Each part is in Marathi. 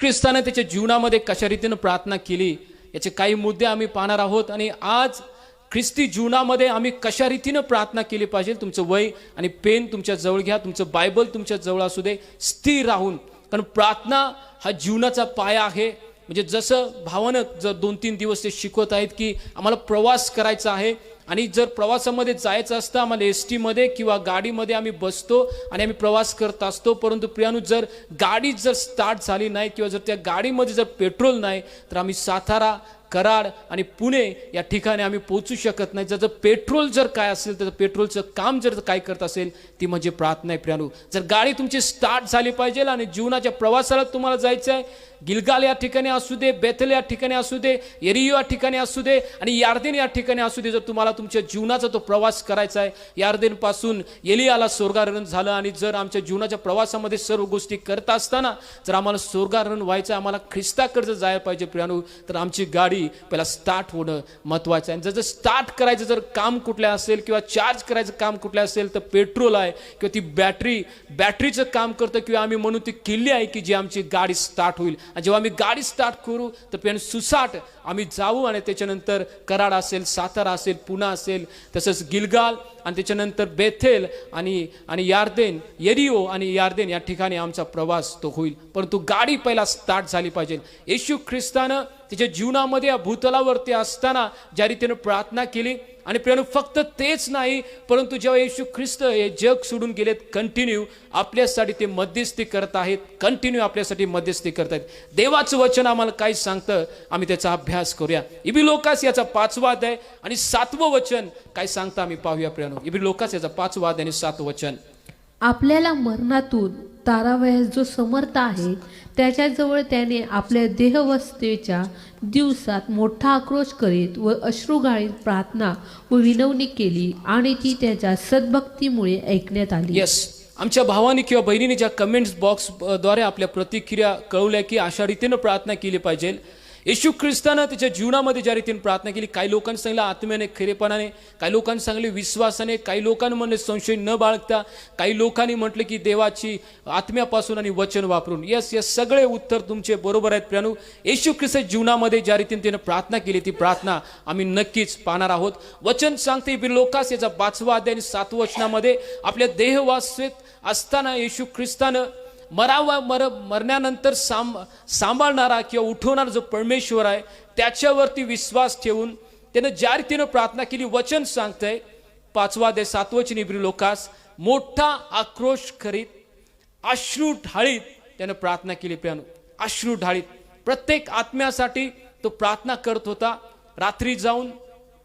ख्रिस्ताने त्याच्या जीवनामध्ये कशा रीतीनं प्रार्थना केली याचे काही मुद्दे आम्ही पाहणार आहोत। आणि आज ख्रिस्ती जीवनामध्ये आम्ही कशा रीतीनं प्रार्थना केली पाहिजे। तुमचं वही आणि पेन तुमच्या जवळ घ्या, तुमचं बायबल तुमच्या जवळ असू दे, स्थिर राहून, कारण प्रार्थना हा जीवनाचा पाया आहे। म्हणजे जसं भावानं जर 2-3 दिवस ते शिकवत आहेत की आम्हाला प्रवास करायचा आहे आणि जर प्रवासामध्ये जायचं असतं आम्हाला एसटी मध्ये किंवा गाडीमध्ये आम्ही बसतो आणि आम्ही प्रवास करत असतो, परंतु प्रियानु जर गाडी जर स्टार्ट झाली नाही किंवा जर त्या गाडीमध्ये जर पेट्रोल नाही तर आम्ही सातारा, कराड आणि पुणे या ठिकाणी आम्ही पोहोचू शकत नाही। जर पेट्रोल जर काय असेल तर पेट्रोलचं काम जर काय करत असेल ती म्हणजे प्रार्थना आहे। प्रियानु जर गाडी तुमची स्टार्ट झाली पाहिजे आणि जीवनाच्या प्रवासाला तुम्हाला जायचं आहे, गिलगाल या ठिकाणी असू दे, बेथेल या ठिकाणी असू दे, यरियो या ठिकाणी असू दे आणि यार्देन या ठिकाणी असू दे, जर तुम्हाला तुमच्या जीवनाचा तो प्रवास करायचा आहे, यार्देन पासून एलियाला स्वर्गारोहण झालं आणि जर आमच्या जीवनाच्या प्रवासामध्ये सर्व गोष्टी करत असताना जर आम्हाला स्वर्गारोहण व्हायचं, आम्हाला ख्रिस्ताकडे जायला पाहिजे प्रियानु, तर आमची गाडी पहिला स्टार्ट होणं महत्त्वाचं आहे। जर स्टार्ट करायचं जर काम कुठलं असेल किंवा चार्ज करायचं काम कुठलं असेल तर पेट्रोल आहे किंवा ती बॅटरीचं काम करतं किंवा आम्ही म्हणून ती किल्ली आहे की जी आमची गाडी स्टार्ट होईल। आणि जेव्हा आम्ही गाडी स्टार्ट करू तर पेन सुसाट आम्ही जाऊ आणि त्याच्यानंतर कराड असेल, सातारा असेल, पुणा असेल, तसंच गिलगाल आणि त्याच्यानंतर बेथेल आणि यार्देन, यरियो आणि यार्देन या ठिकाणी आमचा प्रवास तो होईल। परंतु गाडी पहिला स्टार्ट झाली पाहिजे। येशू ख्रिस्तानं त्याच्या जीवनामध्ये या भूतलावरती असताना ज्या रीतीने प्रार्थना केली आणि प्रियानु फक्त तेच नाही, परंतु जेव्हा येशू ख्रिस्त हे जग सोडून गेलेत, कंटिन्यू आपल्यासाठी ते मध्यस्थी करत आहेत, कंटिन्यू आपल्यासाठी मध्यस्थी करत आहेत। देवाचं वचन आम्हाला काय सांगतं आम्ही त्याचा अभ्यास करूया। इब्री लोकास याचा 5वा अध्याय आणि 7वं वचन काय सांगतं आम्ही पाहूया प्रियानु। इब्री लोकास याचा 5वा अध्याय आणि 7वं वचन। आपल्याला मरणातून तारावयास जो समर्थ आहे त्याच्याजवळ त्याने आपल्या देहवस्थेच्या दिवसात मोठा आक्रोश करीत व अश्रू गाळीत प्रार्थना व विनवणी केली आणि ती त्याच्या सद्भक्तीमुळे ऐकण्यात आली। यस, आमच्या भावानी किंवा बहिणीने ज्या कमेंट्स बॉक्स द्वारे आपल्या प्रतिक्रिया कळवल्या की अशा रीतीनं प्रार्थना केली पाहिजे। येशू ख्रिस्तानं त्याच्या जीवनामध्ये ज्या रीतीने प्रार्थना केली, काही लोकांनी सांगितलं आत्म्याने, खरेपणाने, काही लोकांनी सांगले विश्वासाने, काही लोकांनी म्हणले संशय न बाळगता, काही लोकांनी म्हटले की देवाची आत्म्यापासून आणि वचन वापरून। यस, सगळे उत्तर तुमचे बरोबर आहेत प्रियानु। येशू ख्रिस्त जीवनामध्ये ज्या रीतीने त्याने प्रार्थना केली ती प्रार्थना आम्ही नक्कीच पाहणार आहोत। वचन सांगते इब्री लोकास याचा 5वा अध्याय आणि 7व्या वचनामध्ये, आपल्या देहवासेत असताना येशू ख्रिस्तानं मरण्यानंतर सांभाळणारा किंवा उठवणारा जो परमेश्वर आहे त्याच्यावरती विश्वास ठेवून त्यानं ज्या रीतीनं प्रार्थना केली, वचन सांगतंय 5वा अध्याय 7वं वचन इब्री लोकास, मोठा आक्रोश करीत अश्रू ढाळीत त्यानं प्रार्थना केली प्रियानु। अश्रू ढाळीत प्रत्येक आत्म्यासाठी तो प्रार्थना करत होता। रात्री जाऊन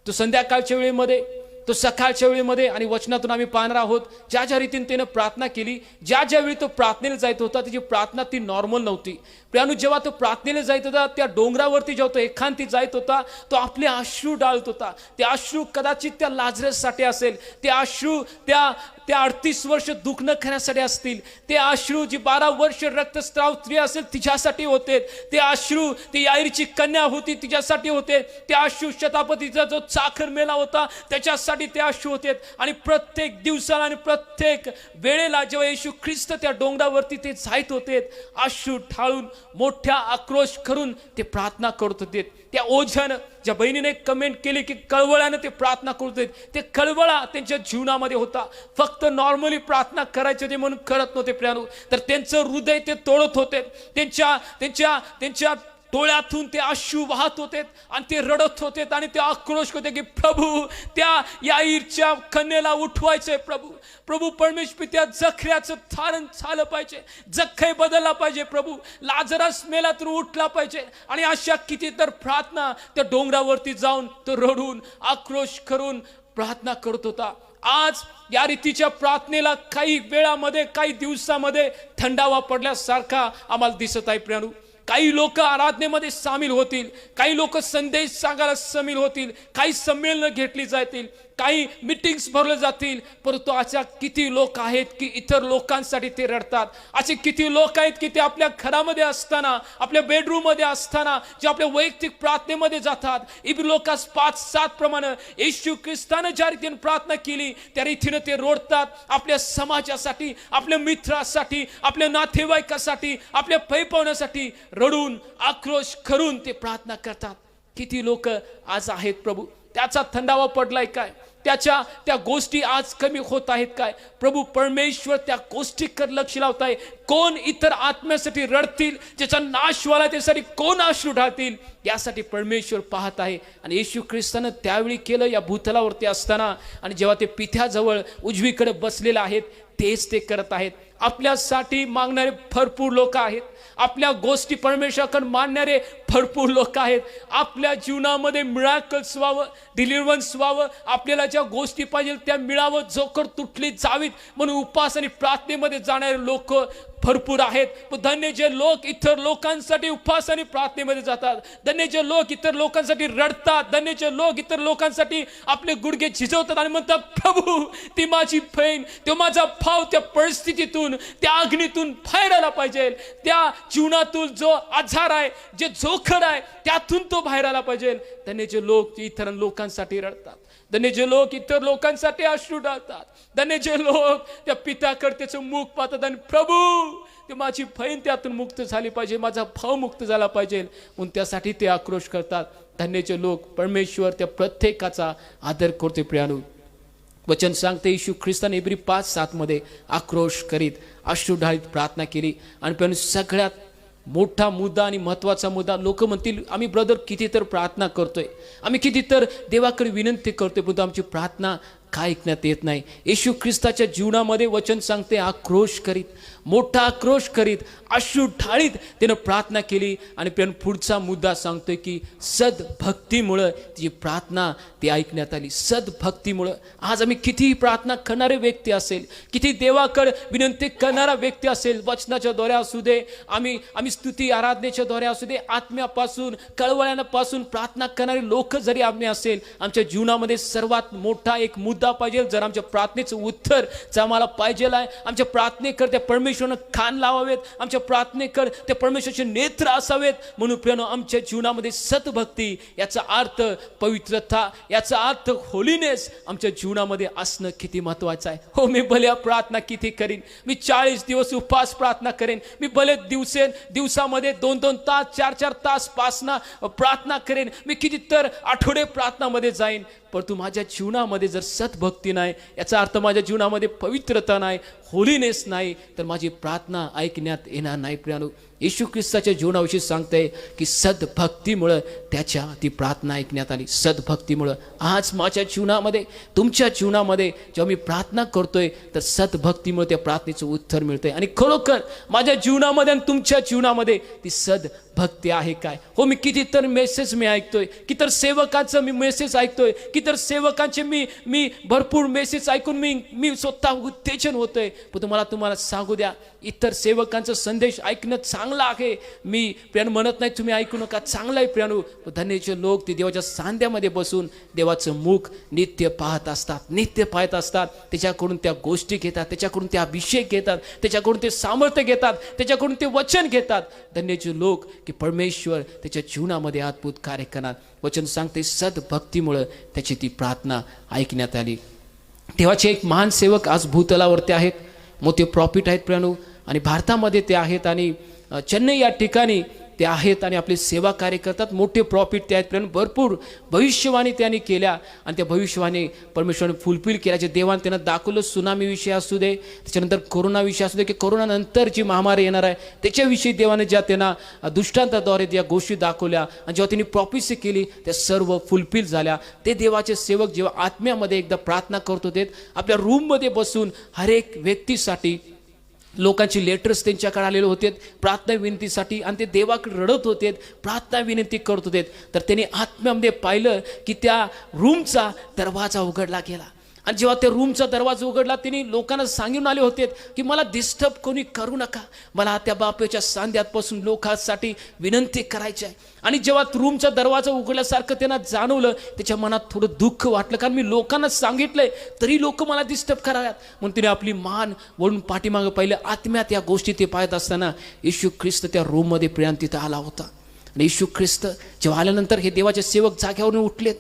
तो संध्याकाळच्या वेळेमध्ये, तो सकाळच्या वेळेमध्ये आणि वचनातून आम्ही पाहणार आहोत ज्या रीतीने त्यानं प्रार्थना केली, ज्या वेळी तो प्रार्थनेला जायत होता त्याची प्रार्थना ती नॉर्मल नव्हती प्रियानु। जेव्हा तो प्रार्थनेला जायत होता त्या डोंगरावरती जेव्हा तो एकांती जायत होता तो आपले अश्रू डाळत होता। ते अश्रू कदाचित त्या लाजरससाठी असेल, ते अश्रू त्या 38 वर्ष दुःख न खाण्यासाठी असतील, ते अश्रू जी 12 वर्ष रक्तस्राव स्त्री असेल तिच्यासाठी होते, ते अश्रू ती याईरची कन्या होती तिच्यासाठी होते, ते अश्रू शतापतीचा जो चाकर मेला होता त्याच्यासाठी ते अश्रू होते। आणि प्रत्येक दिवसाला आणि प्रत्येक वेळेला जेव्हा येशू ख्रिस्त त्या डोंगरावरती ते जायत होते अश्रू ढाळून मोठ्या आक्रोश करून ते प्रार्थना करत होते। त्या ओझ्यानं ज्या बहिणीने कमेंट केली की कळवळ्यानं ते प्रार्थना करत होते, ते कळवळा त्यांच्या जीवनामध्ये होता। फक्त नॉर्मली प्रार्थना करायचे ते म्हणून करत नव्हते प्रियानु, तर त्यांचं हृदय ते तोडत होते। त्यांच्या डोळ्यातून ते अश्रू वाहत होते आणि ते रडत होते आणि ते आक्रोश होते की प्रभू त्या याईरच्या कन्येला उठवायचंय, प्रभू परमेश्वर त्या जखऱ्याचं थारण झालं पाहिजे, जखय बदलला पाहिजे, प्रभू लाजरस मेला तर उठला पाहिजे। आणि अशा किती तर प्रार्थना त्या डोंगरावरती जाऊन तो रडून आक्रोश करून प्रार्थना करत होता। आज या रीतीच्या प्रार्थनेला काही वेळामध्ये, काही दिवसामध्ये थंडावा पडल्यासारखा आम्हाला दिसत आहे प्रियानु। काही लोक आराधनेमध्ये सामील होतील, काही लोक संदेश सांगायला सामील होतील, काही संमेलनं घेतली जातील, काही मीटिंग्स भरले जातील, परंतु अशा किती लोक आहेत की इतर लोकांसाठी ते रडतात. असे किती लोक आहेत की ते आपल्या घरामध्ये असताना, आपल्या बेडरूम मध्ये असताना, जे आपल्या वैयक्तिक प्रार्थनेमध्ये जातात. इब्री लोकास 5:7 प्रमाणे येशू ख्रिस्तानं ज्या रीतीने प्रार्थना केली त्या रीतीने ते रडतात. आपल्या समाजासाठी, आपल्या मित्रासाठी, आपल्या नातेवाईकासाठी, आपल्या पैपावण्यासाठी रडून आक्रोश करून ते प्रार्थना करतात. किती लोक आज आहेत प्रभू, त्याचा थंडावा पडलाय काय? त्या गोष्टी आज कमी होत आहेत काय? प्रभू परमेश्वर त्या गोष्टीकडे लक्ष लावत आहे. कोण इतर आत्म्यासाठी रडतील, ज्याचा नाश व्हायला त्यासाठी कोण अश्रू ढाळतील, यासाठी परमेश्वर पाहत आहे. आणि येशू ख्रिस्तानं त्यावेळी केलं या भूतलावरती असताना. आणि जेव्हा ते पित्याजवळ उजवीकडे बसलेले आहेत तेच ते करत आहेत. आपल्यासाठी मागणारे भरपूर लोक आहेत, आपल्या गोष्टी परमेश्वराकडे मानणारे भरपूर लोक आहेत. आपल्या जीवनामध्ये मिराकल्स व्हावं, डिलिव्हरन्स व्हावं, आपल्याला ज्या गोष्टी पाहिजे त्या मिळावं, जोकर तुटली जावीत म्हणून उपवास आणि प्रार्थनेमध्ये जाणारे लोक भरपूर आहेत. धन्य जे लोक इतर लोकांसाठी उपवास आणि प्रार्थनेमध्ये जातात, धन्य जे लोक इतर लोकांसाठी रडतात, धन्य जे लोक इतर लोकांसाठी आपले गुडघे झिजवतात आणि म्हणतात प्रभू ती माझी बहीण, तो माझा भाव त्या परिस्थितीतून, त्या अग्नीतून बाहेर आला पाहिजे, त्या जीवनातून जो आजार आहे, जे जोखड आहे त्यातून तो बाहेर आला पाहिजे. धन्य जे लोक इतर लोकांसाठी रडतात, धन्य जे लोक इतर लोकांसाठी अश्रू ढाळतात, धन्य जे लोक त्या पित्याकडे त्याचं मुख पाहतात आणि प्रभू ते माझी बहीण त्यातून मुक्त झाली पाहिजे, माझा भाव मुक्त झाला पाहिजे म्हणून त्यासाठी ते आक्रोश करतात. धन्यचे लोक. परमेश्वर त्या प्रत्येकाचा आदर करते. प्रियानो, वचन सांगते येशू ख्रिस्ताने इब्री 5:7 मध्ये आक्रोश करीत अश्रू ढाळीत प्रार्थना केली. आणि पण सगळ्यात मोठा मुद्दा आणि महत्त्वाचा मुद्दा, लोक म्हणतील आम्ही ब्रदर किती तर प्रार्थना करतोय, आम्ही किती तर देवाकडे विनंती करतोय, परंतु आमची प्रार्थना काय ऐकण्यात येत नाही. येशू ख्रिस्ताच्या जीवनामध्ये वचन सांगते आक्रोश करीत, मोठा आक्रोश करीत अश्रू ढाळीत त्यानं प्रार्थना केली. आणि पुढचा मुद्दा सांगतोय की सद्भक्तीमुळं ती प्रार्थना ती ऐकण्यात आली. सद्भक्तीमुळं आज आम्ही कितीही प्रार्थना करणारे व्यक्ती असेल, किती देवाकडे विनंती करणारा व्यक्ती असेल, वचनाच्या द्वारे असू दे, आम्ही स्तुती आराधनेच्या द्वारे असू दे, आत्म्यापासून कळवळ्यापासून प्रार्थना करणारे लोक जरी आम्ही असेल, आमच्या जीवनामध्ये सर्वात मोठा एक मुद्दा पाहिजे. जर आमच्या प्रार्थनेचं उत्तर जर आम्हाला पाहिजे आहे, आमच्या प्रार्थनेकर त्या परमेश्वरानं कान लावावेत, आमच्या प्रार्थनेकर त्या परमेश्वराचे नेत्र असावेत. म्हणून प्रियानो, आमच्या जीवनामध्ये सद्भक्ती याचा अर्थ पवित्रता, याचा अर्थ होलीनेस आमच्या जीवनामध्ये असणं किती महत्वाचं आहे. हो, मी भल्या प्रार्थना किती करीन, मी 40 दिवस उपवास प्रार्थना करेन, मी भले दिवसामध्ये 2-2 तास 4-4 तास प्रार्थना करेन, मी किती तर आठवडे प्रार्थनामध्ये जाईन, परंतु माझ्या जीवनामध्ये जर सद्भक्ती नाही, याचा अर्थ माझ्या जीवनामध्ये पवित्रता नाही, होलीनेस नाही, तर माझी प्रार्थना ऐकण्यात येणार नाही. प्रियानो, येशू ख्रिस्ताच्या जीवनाविषयी सांगते की सद्भक्तीमुळं त्याच्या ती प्रार्थना ऐकण्यात आली. सद्भक्तीमुळं आज माझ्या जीवनामध्ये, तुमच्या जीवनामध्ये जेव्हा मी प्रार्थना करतोय तर सद्भक्तीमुळे त्या प्रार्थनेचं उत्तर मिळतंय. आणि खरोखर माझ्या जीवनामध्ये आणि तुमच्या जीवनामध्ये ती सद्भक्ती आहे काय? हो, मी किती तर मेसेज मी ऐकतोय, किती तर सेवकांचं मी मेसेज ऐकतोय, किती तर सेवकांचे मी भरपूर मेसेज ऐकून मी स्वतः उत्तेजन होतोय. पण तुम्हाला सांगू द्या, इतर सेवकांचा संदेश ऐकणं चांगलं आहे, मी प्रियानो म्हणत नाही तुम्ही ऐकू नका, चांगलं आहे प्रियानो. धन्यचे लोक ते देवाच्या सांध्यामध्ये बसून देवाचं मुख नित्य पाहत असतात, त्याच्याकडून त्या गोष्टी घेतात, त्याच्याकडून ते अभिषेक घेतात, त्याच्याकडून ते सामर्थ्य घेतात, त्याच्याकडून ते वचन घेतात. धन्यचे लोक की परमेश्वर त्याच्या जीवनामध्ये अद्भुत कार्य करणार. वचन सांगते सद्भक्तीमुळं त्याची ती प्रार्थना ऐकण्यात आली. देवाचे एक महान सेवक आज भूतलावरती आहेत, मोठे प्रॉफिट आहेत प्रियानो, आणि भारतामध्ये ते आहेत आणि चेन्नई या ठिकाणी ते आहेत आणि आपली सेवा कार्य करतात. मोठे प्रॉफिट ते आहेत प्रियानो. भरपूर भविष्यवाणी त्यांनी केल्या आणि त्या भविष्यवाणी परमेश्वराने फुलफिल केल्या. जे देवाने त्यांना दाखवलं, सुनामी विषय असू दे, त्याच्यानंतर कोरोना विषय असू दे, की कोरोनानंतर जी महामारी येणार आहे त्याच्याविषयी देवाने ज्या त्यांना दृष्टांताद्वारे ज्या गोष्टी दाखवल्या आणि जेव्हा त्यांनी प्रॉफिसी केली त्या सर्व फुलफिल झाल्या. ते देवाचे सेवक जेव्हा आत्म्यामध्ये एकदा प्रार्थना करत होते, आपल्या रूममध्ये बसून हर एक व्यक्तीसाठी लोकांची लेटर्स त्यांच्याकडे आलेले होते प्रार्थना विनंतीसाठी, आणि ते देवाकडे रडत होते, प्रार्थना विनंती करत होते. तर त्यांनी आत्म्यामध्ये पाहिलं की त्या रूमचा दरवाजा उघडला गेला आणि जेव्हा त्या रूमचा दरवाजा उघडला त्यांनी लोकांना सांगून आले होते की मला डिस्टर्ब कोणी करू नका, मला त्या बापेच्या सांध्यापासून लोकांसाठी विनंती करायची आहे. आणि जेव्हा रूमचा दरवाजा उघडल्यासारखं त्यांना जाणवलं, त्याच्या मनात थोडं दुःख वाटलं, कारण मी लोकांना सांगितलंय तरी लोक मला डिस्टर्ब कराव्यात. म्हणून तिने आपली मान वळून पाठीमागं पाहिलं. आत्म्यात या गोष्टी ते पाहत असताना येशू ख्रिस्त त्या रूममध्ये प्रियान तिथं आला होता. आणि येशू ख्रिस्त जेव्हा आल्यानंतर हे देवाचे सेवक जाग्यावरून उठलेत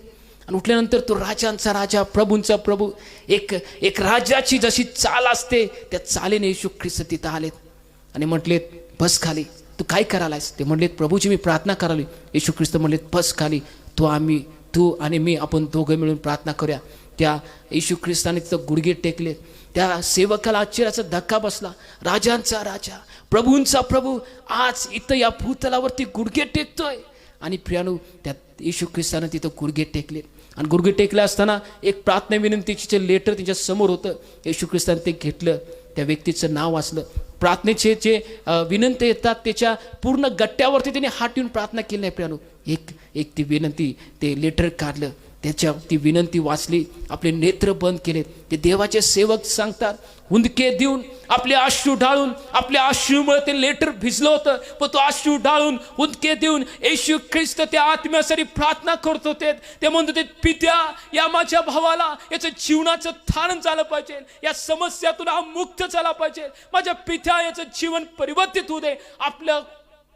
आणि उठल्यानंतर तो राजांचा राजा, प्रभूंचा प्रभू, एक राजाची जशी चाल असते त्या चालीने येशू ख्रिस्त तिथं आलेत आणि म्हटलेत, बस खाली, तू काय करायलायस? ते म्हणलेत, प्रभूची मी प्रार्थना करावी. येशू ख्रिस्त म्हणलेत, बस खाली, तू आणि मी आपण दोघं मिळून प्रार्थना करूया. त्या येशू ख्रिस्ताने तिथं गुडघे टेकले. त्या सेवकाला आश्चर्याचा धक्का बसला. राजांचा राजा, प्रभूंचा प्रभू आज इथं या भूतलावरती गुडघे टेकतोय. आणि प्रियानू, त्या येशू ख्रिस्तानं तिथं गुडघे टेकले. आणि गुडघे टेकले असताना एक प्रार्थना विनंतीचे लेटर त्यांच्या समोर होतं. येशू ख्रिस्तानं ते घेतलं, त्या व्यक्तीचं नाव वाचलं. प्रार्थनेचे जे विनंती येतात त्याच्या पूर्ण गट्ट्यावरती त्यांनी हात ठेवून प्रार्थना केली नाही. प्रियानू, एक ती विनंती, ते लेटर काढलं, त्याच्या ती विनंती वाचली, आपले नेत्र बंद केलेत. ते देवाचे सेवक सांगतात, हुंदके देऊन, आपले अश्रू ढाळून, आपल्या अश्रूमुळे ते लेटर भिजलं होतं, पण तो अश्रू ढाळून, हुंदके देऊन येशू ख्रिस्त त्या आत्म्यासाठी प्रार्थना करत होते. ते म्हणत होते, पित्या, या माझ्या भावाला याचं जीवनाचं थारण झालं पाहिजे, या समस्यातून हा मुक्त झाला पाहिजे. माझ्या पित्या, याचं जीवन परिवर्तित होऊ दे. आपल्या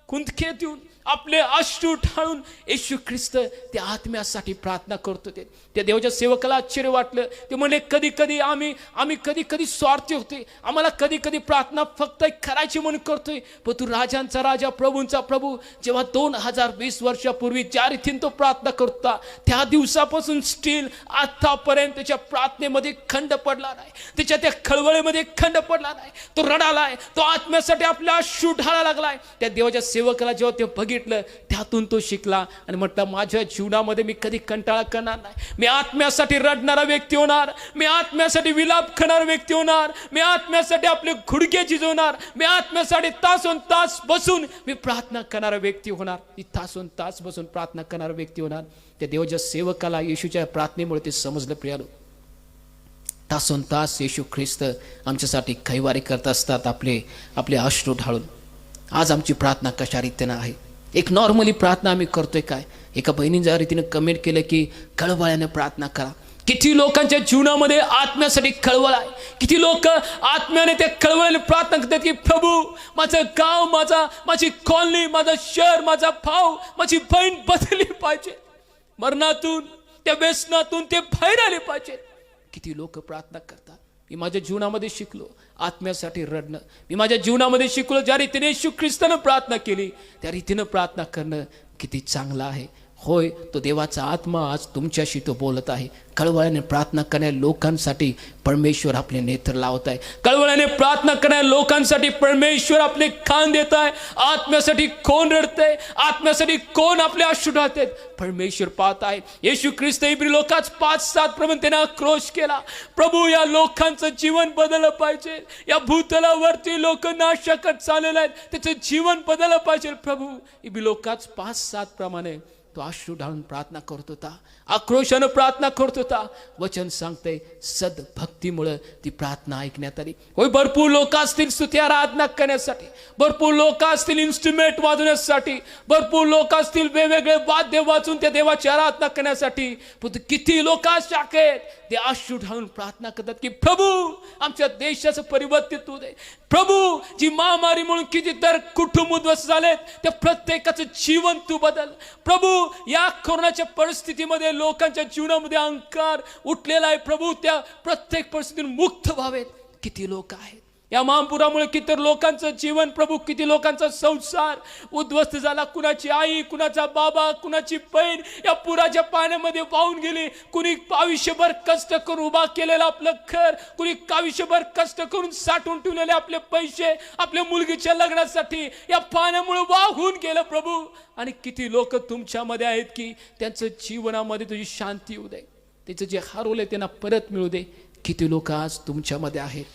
हुंदके देऊन, आपले अश्रू ढाळून येशू ख्रिस्त त्या आत्म्यासाठी प्रार्थना करत होते. त्या देवाच्या सेवकाला आश्चर्य वाटलं. ते म्हणले, कधी कधी आम्ही कधी स्वार्थी होते, आम्हाला कधी प्रार्थना फक्त करायची म्हणून करतोय, पण तू राजांचा राजा, प्रभूंचा प्रभू, जेव्हा 2020 वर्षापूर्वी ज्या रीतीने तो प्रार्थना करता, त्या दिवसापासून स्टील आतापर्यंत त्याच्या प्रार्थनेमध्ये खंड पडला नाही, त्याच्या त्या खळवळीमध्ये खंड पडला नाही. तो रडालाय, तो आत्म्यासाठी आपल्या अश्रू ढाळा लागलाय. त्या देवाच्या सेवकाला जेव्हा ते बघितलं, त्यातून तो शिकला आणि म्हटलं, माझ्या जीवनामध्ये मी कधी कंटाळा करणार नाही. मी आत्म्यासाठी रडणारा व्यक्ती होणार, मी आत्म्यासाठी विलाप करणारा व्यक्ती होणार, मी आत्म्यासाठी आपले गुडघे झिजवणार, मी आत्म्यासाठी तासोन तास बसून मी प्रार्थना करणारा व्यक्ती होणार, मी तासोन तास बसून प्रार्थना करणारा व्यक्ती होणार. त्या देवाच्या सेवकाला येशूच्या प्रार्थनेमुळे ते समजलं. प्रियालो, तासोन तास येशू ख्रिस्त आमच्यासाठी कैवारी करत असतात, आपले अश्रू ढाळून. आज आमची प्रार्थना कशा रीतीनं आहे? एक नॉर्मली प्रार्थना आम्ही करतोय काय? एका बहिणीने ज्या रीतीनं कमेंट केलं की कळवळ्याने प्रार्थना करा. किती लोकांच्या जीवनामध्ये आत्म्यासाठी कळवळ आहे, किती लोक आत्म्याने त्या कळवळ्याने प्रार्थना करतात की प्रभू, माझं गाव, माझी कॉलनी, माझं शहर, माझा भाऊ, माझी बहीण बदलली पाहिजे, मरणातून, त्या व्यसनातून ते बाहेर आले पाहिजे. किती लोक प्रार्थना करतात. मी माझ्या जीवनामध्ये शिकलो आत्म्यासाठी रडणं. मी माझ्या जीवनामध्ये शिकलो, ज्या रीतीने येशू ख्रिस्तानं प्रार्थना केली त्या रीतीनं प्रार्थना करणं किती चांगलं आहे. होय, तो देवाचा आत्मा आज तुमच्याशी तो बोलत आहे. कळवळ्याने प्रार्थना करणाऱ्या लोकांसाठी परमेश्वर आपले नेत्र लावत आहे. कळवळ्याने प्रार्थना करणाऱ्या लोकांसाठी परमेश्वर आपले कान देत आहे. आत्म्यासाठी कोण रडतंय, आत्म्यासाठी कोण आपले अश्रू ढाळतात, परमेश्वर पाहत आहे. येशू ख्रिस्त इब्री लोकांच 5-7 प्रमाणे त्याने आक्रोश केला, प्रभू, या लोकांचं जीवन बदललं पाहिजे, या भूतलावरती लोक नाशकत चाललेले आहेत, त्याचं जीवन बदललं पाहिजे. प्रभू, इब्री लोकांच 5-7 प्रमाणे तो अश्रू ढाळून प्रार्थना करत होता, आक्रोशानं प्रार्थना करत होता. वचन सांगते, सद्भक्तीमुळे ती प्रार्थना ऐकण्यात आली. होय, भरपूर लोक असतील स्तुती आराधना करण्यासाठी, भरपूर लोक असतील इन्स्ट्रुमेंट वाजवण्यासाठी, भरपूर लोक असतील वेगवेगळे वाद्य वाजून त्या देवाची आराधना करण्यासाठी, पण किती लोक असे आहेत ते अश्रू ढाळून प्रार्थना करतात की प्रभू, आमच्या देशाचं परिवर्तित होऊ दे. प्रभू, जी महामारी म्हणून किती तर कुटुंब उद्ध्वस्त झालेत, त्या प्रत्येकाचं जीवन तू बदल. प्रभू, या कोरोनाच्या परिस्थितीमध्ये लोकांच्या जीवनामध्ये अहंकार उठलेला आहे. प्रभू, त्या प्रत्येक परिस्थितीतून मुक्त व्हावेत. किती लोक आहेत या महापुरामुळे, किती लोकांचं जीवन, प्रभू, किती लोकांचा संसार उद्ध्वस्त झाला. कुणाची आई, कुणाचा बाबा, कुणाची बहीण या पुराच्या पाण्यामध्ये वाहून गेली. कुणी आयुष्यभर कष्ट करून उभा केलेलं आपलं घर, कुणी आयुष्यभर कष्ट करून साठवून ठेवलेले आपले पैसे आपल्या मुलगीच्या लग्नासाठी या पाण्यामुळे वाहून गेलं. प्रभू, आणि किती लोक तुमच्यामध्ये आहेत की त्यांचं जीवनामध्ये तुझी शांती येऊ दे, त्याचं जे हरवलंय त्यांना परत मिळू दे. किती लोक आज तुमच्यामध्ये आहेत.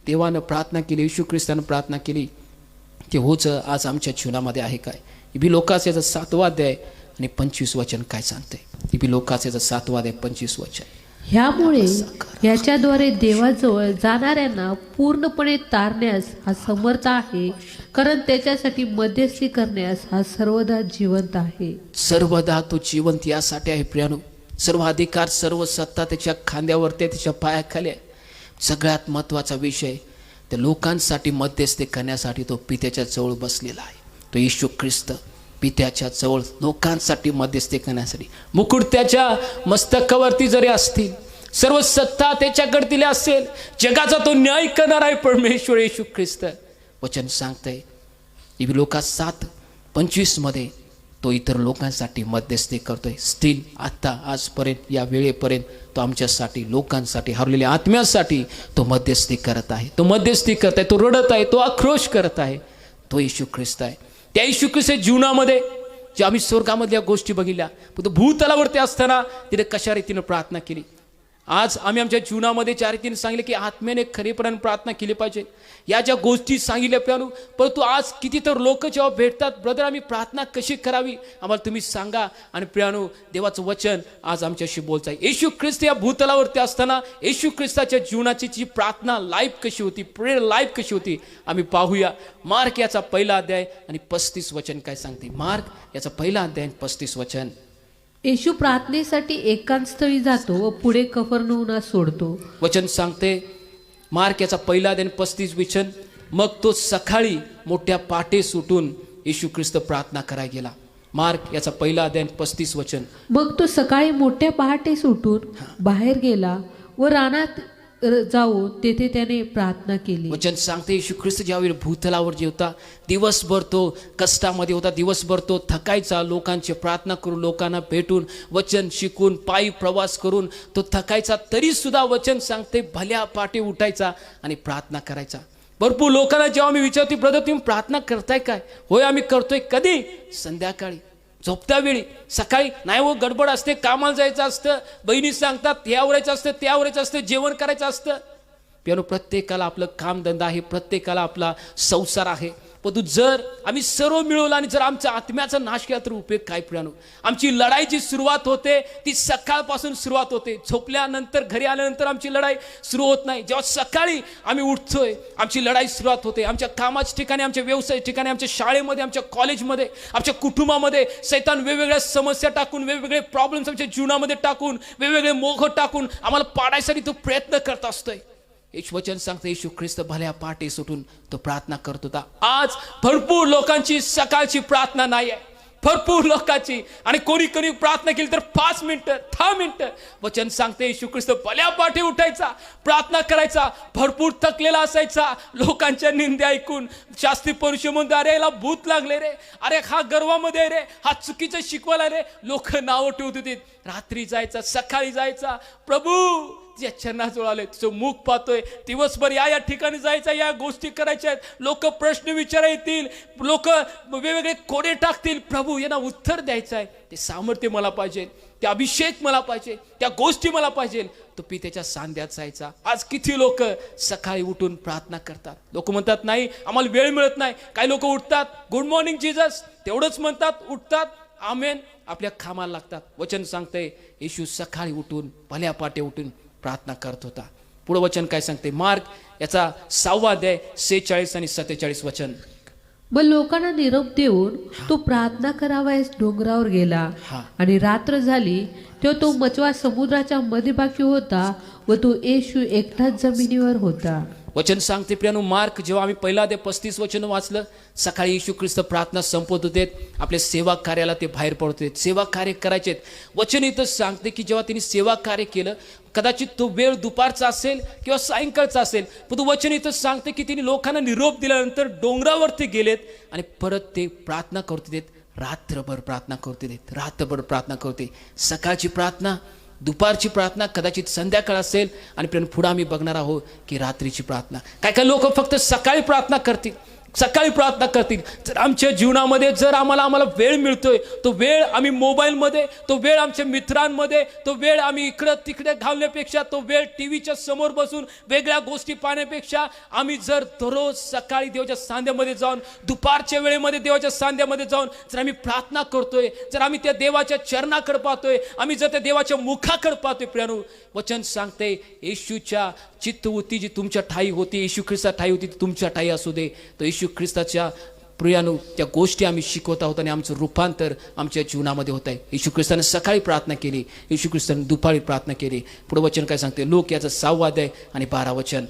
देवानं प्रार्थना केली, येशू ख्रिस्तानं प्रार्थना केली, ते होच आज आमच्या जीवनामध्ये आहे काय? इबी लोकांचा 7वा अध्याय आणि 25 वचन काय सांगते? इबी लोकांचा 7वा अध्याय 25 वचन. ह्यामुळे याच्याद्वारे देवाजवळ जाणाऱ्यांना पूर्णपणे तारण्यास हा समर्थ आहे, कारण त्याच्यासाठी मध्यस्थी करण्यास हा सर्वदा जिवंत आहे. सर्वदा तो जिवंत यासाठी आहे प्रियानो. सर्व अधिकार, सर्व सत्ता त्याच्या खांद्यावरती आहे, त्याच्या पायाखाली आहे. सगळ्यात महत्त्वाचा विषय, त्या लोकांसाठी मध्यस्थी करण्यासाठी तो पित्याच्या जवळ बसलेला आहे. तो येशू ख्रिस्त पित्याच्या जवळ लोकांसाठी मध्यस्थी करण्यासाठी. मुकुट त्याच्या मस्तकावरती जरी असतील, सर्व सत्ता त्याच्याकडे दिली असेल, जगाचा तो न्याय करणार आहे परमेश्वर येशू ख्रिस्त. वचन सांगतंय लोका 7:25 मध्ये तो इतर लोकांसाठी मध्यस्थी करतोय. स्टील आता आजपर्यंत या वेळेपर्यंत तो आमच्यासाठी, लोकांसाठी, हरलेल्या आत्म्यासाठी तो मध्यस्थी करत आहे. तो मध्यस्थी करत आहे, तो रडत आहे, तो आक्रोश करत आहे. तो येशू ख्रिस्त आहे. त्या येशू ख्रिस्त जीवनामध्ये जे आम्ही स्वर्गामधल्या गोष्टी बघितल्या, तो भूतलावरती असताना तिने कशा रीतीनं प्रार्थना केली. आज आम्ही आमच्या जीवनामध्ये ज्या रीतीने सांगितले की आत्म्याने खरेपणाने प्रार्थना केली पाहिजे, या ज्या गोष्टी सांगितल्या प्यानू, परंतु आज किती तर लोक जेव्हा भेटतात, ब्रदर आम्ही प्रार्थना कशी करावी आम्हाला तुम्ही सांगा. आणि प्यानू देवाचं वचन आज आमच्याशी बोलत आहे. येशू ख्रिस्त या भूतलावरती असताना येशू ख्रिस्ताच्या जीवनाची जी प्रार्थना लाईफ कशी होती, प्रेयर लाईफ कशी होती आम्ही पाहूया. मार्क याचा 1 अध्याय आणि 35 वचन काय सांगते. मार्क याचा 1 अध्याय 35 वचन. येशू प्रार्थनेसाठी एकांतस्थळी जातो व पुढे कफरनहूम सोडतो. वचन सांगते मार्क याचा 1 अध्याय 35 वचन. मग तो सकाळी मोठ्या पहाटे सुटून येशू ख्रिस्त प्रार्थना करायला गेला. मार्क याचा 1 अध्याय 35 वचन. मग तो सकाळी मोठ्या पहाटे सुटून बाहेर गेला व रानात जाऊन तेथे त्याने प्रार्थना केली. वचन सांगते येशू ख्रिस्त ज्यावेळी भूतलावर जे होता, दिवसभर तो कष्टामध्ये होता, दिवसभर तो थकायचा, लोकांची प्रार्थना करून, लोकांना भेटून, वचन शिकून, पायी प्रवास करून तो थकायचा. तरी सुद्धा वचन सांगते भल्या पाटे उठायचा आणि प्रार्थना करायचा. भरपूर लोकांना जेव्हा मी विचारते, ब्रदर तुम्ही प्रार्थना करताय काय? होय आम्ही करतोय. कधी? संध्याकाळी, झोपत्या वेळी. सकाळी नाही हो, गडबड असते, कामाला जायचं असतं, बहिणी सांगतात हे आवरायचं असतं, ते आवरायचं असतं, जेवण करायचं असतं. प्यानो प्रत्येकाला आपलं कामधंदा आहे, प्रत्येकाला आपला संसार आहे. पण जर आम्ही सर्व मिळवलं आणि जर आमचा आत्म्याचा नाश केला तर उपयोग काय प्रियानो? आमची लढाईची सुरुवात होते ती सकाळपासून सुरुवात होते. झोपल्यानंतर, घरी आल्यानंतर आमची लढाई सुरू होत नाही. जेव्हा सकाळी आम्ही उठतोय आमची लढाई सुरुवात होते. आमच्या कामाच्या ठिकाणी, आमच्या व्यवसाय ठिकाणी, आमच्या शाळेमध्ये, आमच्या कॉलेजमध्ये, आमच्या कुटुंबामध्ये सैतान वेगवेगळ्या समस्या टाकून, वेगवेगळे प्रॉब्लेम्स आमच्या जीवनामध्ये टाकून, वेगवेगळे मोह टाकून आम्हाला पाडायसाठी तो प्रयत्न करत असतोय. वचन सांगतं येशू ख्रिस्त भल्या पहाटे सुटून तो प्रार्थना करत होता. आज भरपूर लोकांची सकाळची प्रार्थना नाही आहे, भरपूर लोकांची. आणि कोणी कोणी प्रार्थना केली तर 5 मिनिटं, 10 मिनिटं. वचन सांगते येशू ख्रिस्त भल्या पहाटे उठायचा, प्रार्थना करायचा, भरपूर थकलेला असायचा. लोकांच्या निंदे ऐकून शास्त्री परुष म्हणतो, अरे याला भूत लागले रे, अरे हा गर्वामध्ये रे, हा चुकीचं शिकवायला रे. लोक नावं ठेवत होते. रात्री जायचा, सकाळी जायचा, प्रभू या चरणाजवळ आलोय, तुझं मुख पाहतोय. दिवसभर या ठिकाणी जायचं, या गोष्टी करायच्या आहेत. लोक प्रश्न विचारा येतील, लोक वेगवेगळे कोडे टाकतील. प्रभू यांना उत्तर द्यायचं आहे. ते सामर्थ्य मला पाहिजे, ते अभिषेक मला पाहिजे, त्या गोष्टी मला पाहिजे. तो पित्याच्या सांध्यात जायचा. आज किती लोक सकाळी उठून प्रार्थना करतात. लोक म्हणतात नाही आम्हाला वेळ मिळत नाही. काही लोक उठतात, गुड मॉर्निंग जीजस तेवढंच म्हणतात, उठतात, आमेन, आपल्या कामाला लागतात. वचन सांगतंय येशू सकाळी उठून भल्या पाटे उठून प्रार्थना करत होता. पुढे वचन काय सांगते. मार्क याचा 6 अध्याय 46 आणि 47 वचन. व लोकांना निरोप देऊन तो प्रार्थना करावयास डोंगरावर गेला. आणि रात्र झाली तेव्हा तो मचवा समुद्राच्या मध्यभागी होता व तो येशू एकटाच जमिनीवर होता. वचन सांगते प्रियानो, मार्क जेव्हा आम्ही 1 अध्याय 35 वचन वाचलं, सकाळी येशू ख्रिस्त प्रार्थना संपवत होते, आपल्या सेवा कार्याला ते बाहेर पडत होते, सेवा कार्य करायचे. वचन इथं सांगते की जेव्हा त्यांनी सेवा कार्य केलं, कदाचित तो वेळ दुपारचा असेल किंवा सायंकाळचा असेल, पण वचन इथं सांगते की त्यांनी लोकांना निरोप दिल्यानंतर डोंगरावरती गेलेत आणि परत ते प्रार्थना करत होते. रात्रभर प्रार्थना करते, रात्रभर प्रार्थना करते. सकाळची प्रार्थना, दुपारची प्रार्थना, कदाचित संध्याकाळ असेल, आणि पुढे आम्ही बघणार आहोत की रात्रीची प्रार्थना. काय काय लोक फक्त सकाळी प्रार्थना करतील, सकाळी प्रार्थना करतील. जर आमच्या जीवनामध्ये जर आम्हाला वेळ मिळतोय, तो वेळ आम्ही मोबाईलमध्ये, तो वेळ आमच्या मित्रांमध्ये, तो वेळ आम्ही इकडं तिकडे घालण्यापेक्षा, तो वेळ टी व्हीच्या समोर बसून वेगळ्या गोष्टी पाहण्यापेक्षा आम्ही जर दररोज सकाळी देवाच्या सांध्यामध्ये जाऊन, दुपारच्या वेळेमध्ये देवाच्या सांध्यामध्ये जाऊन जर आम्ही प्रार्थना करतोय, जर आम्ही त्या देवाच्या चरणाकडे पाहतोय, आम्ही जर त्या देवाच्या मुखाकडे पाहतोय, प्रियानो वचन सांगते येशूच्या चित्त होती जी तुमच्या ठाई होती, येशू ख्रिस्ता ठाई होती ती तुमच्या ठाई असू दे. तर येशू ख्रिस्ताच्या प्रियानो त्या गोष्टी आम्ही शिकवत आहोत आणि आमचं रूपांतर आमच्या जीवनामध्ये होत आहे. येशू ख्रिस्ताने सकाळी प्रार्थना केली, येशू ख्रिस्ताने दुपारी प्रार्थना केली. पुढे वचन काय सांगते? लोक याचं 6 अध्याय आणि 12 वचन.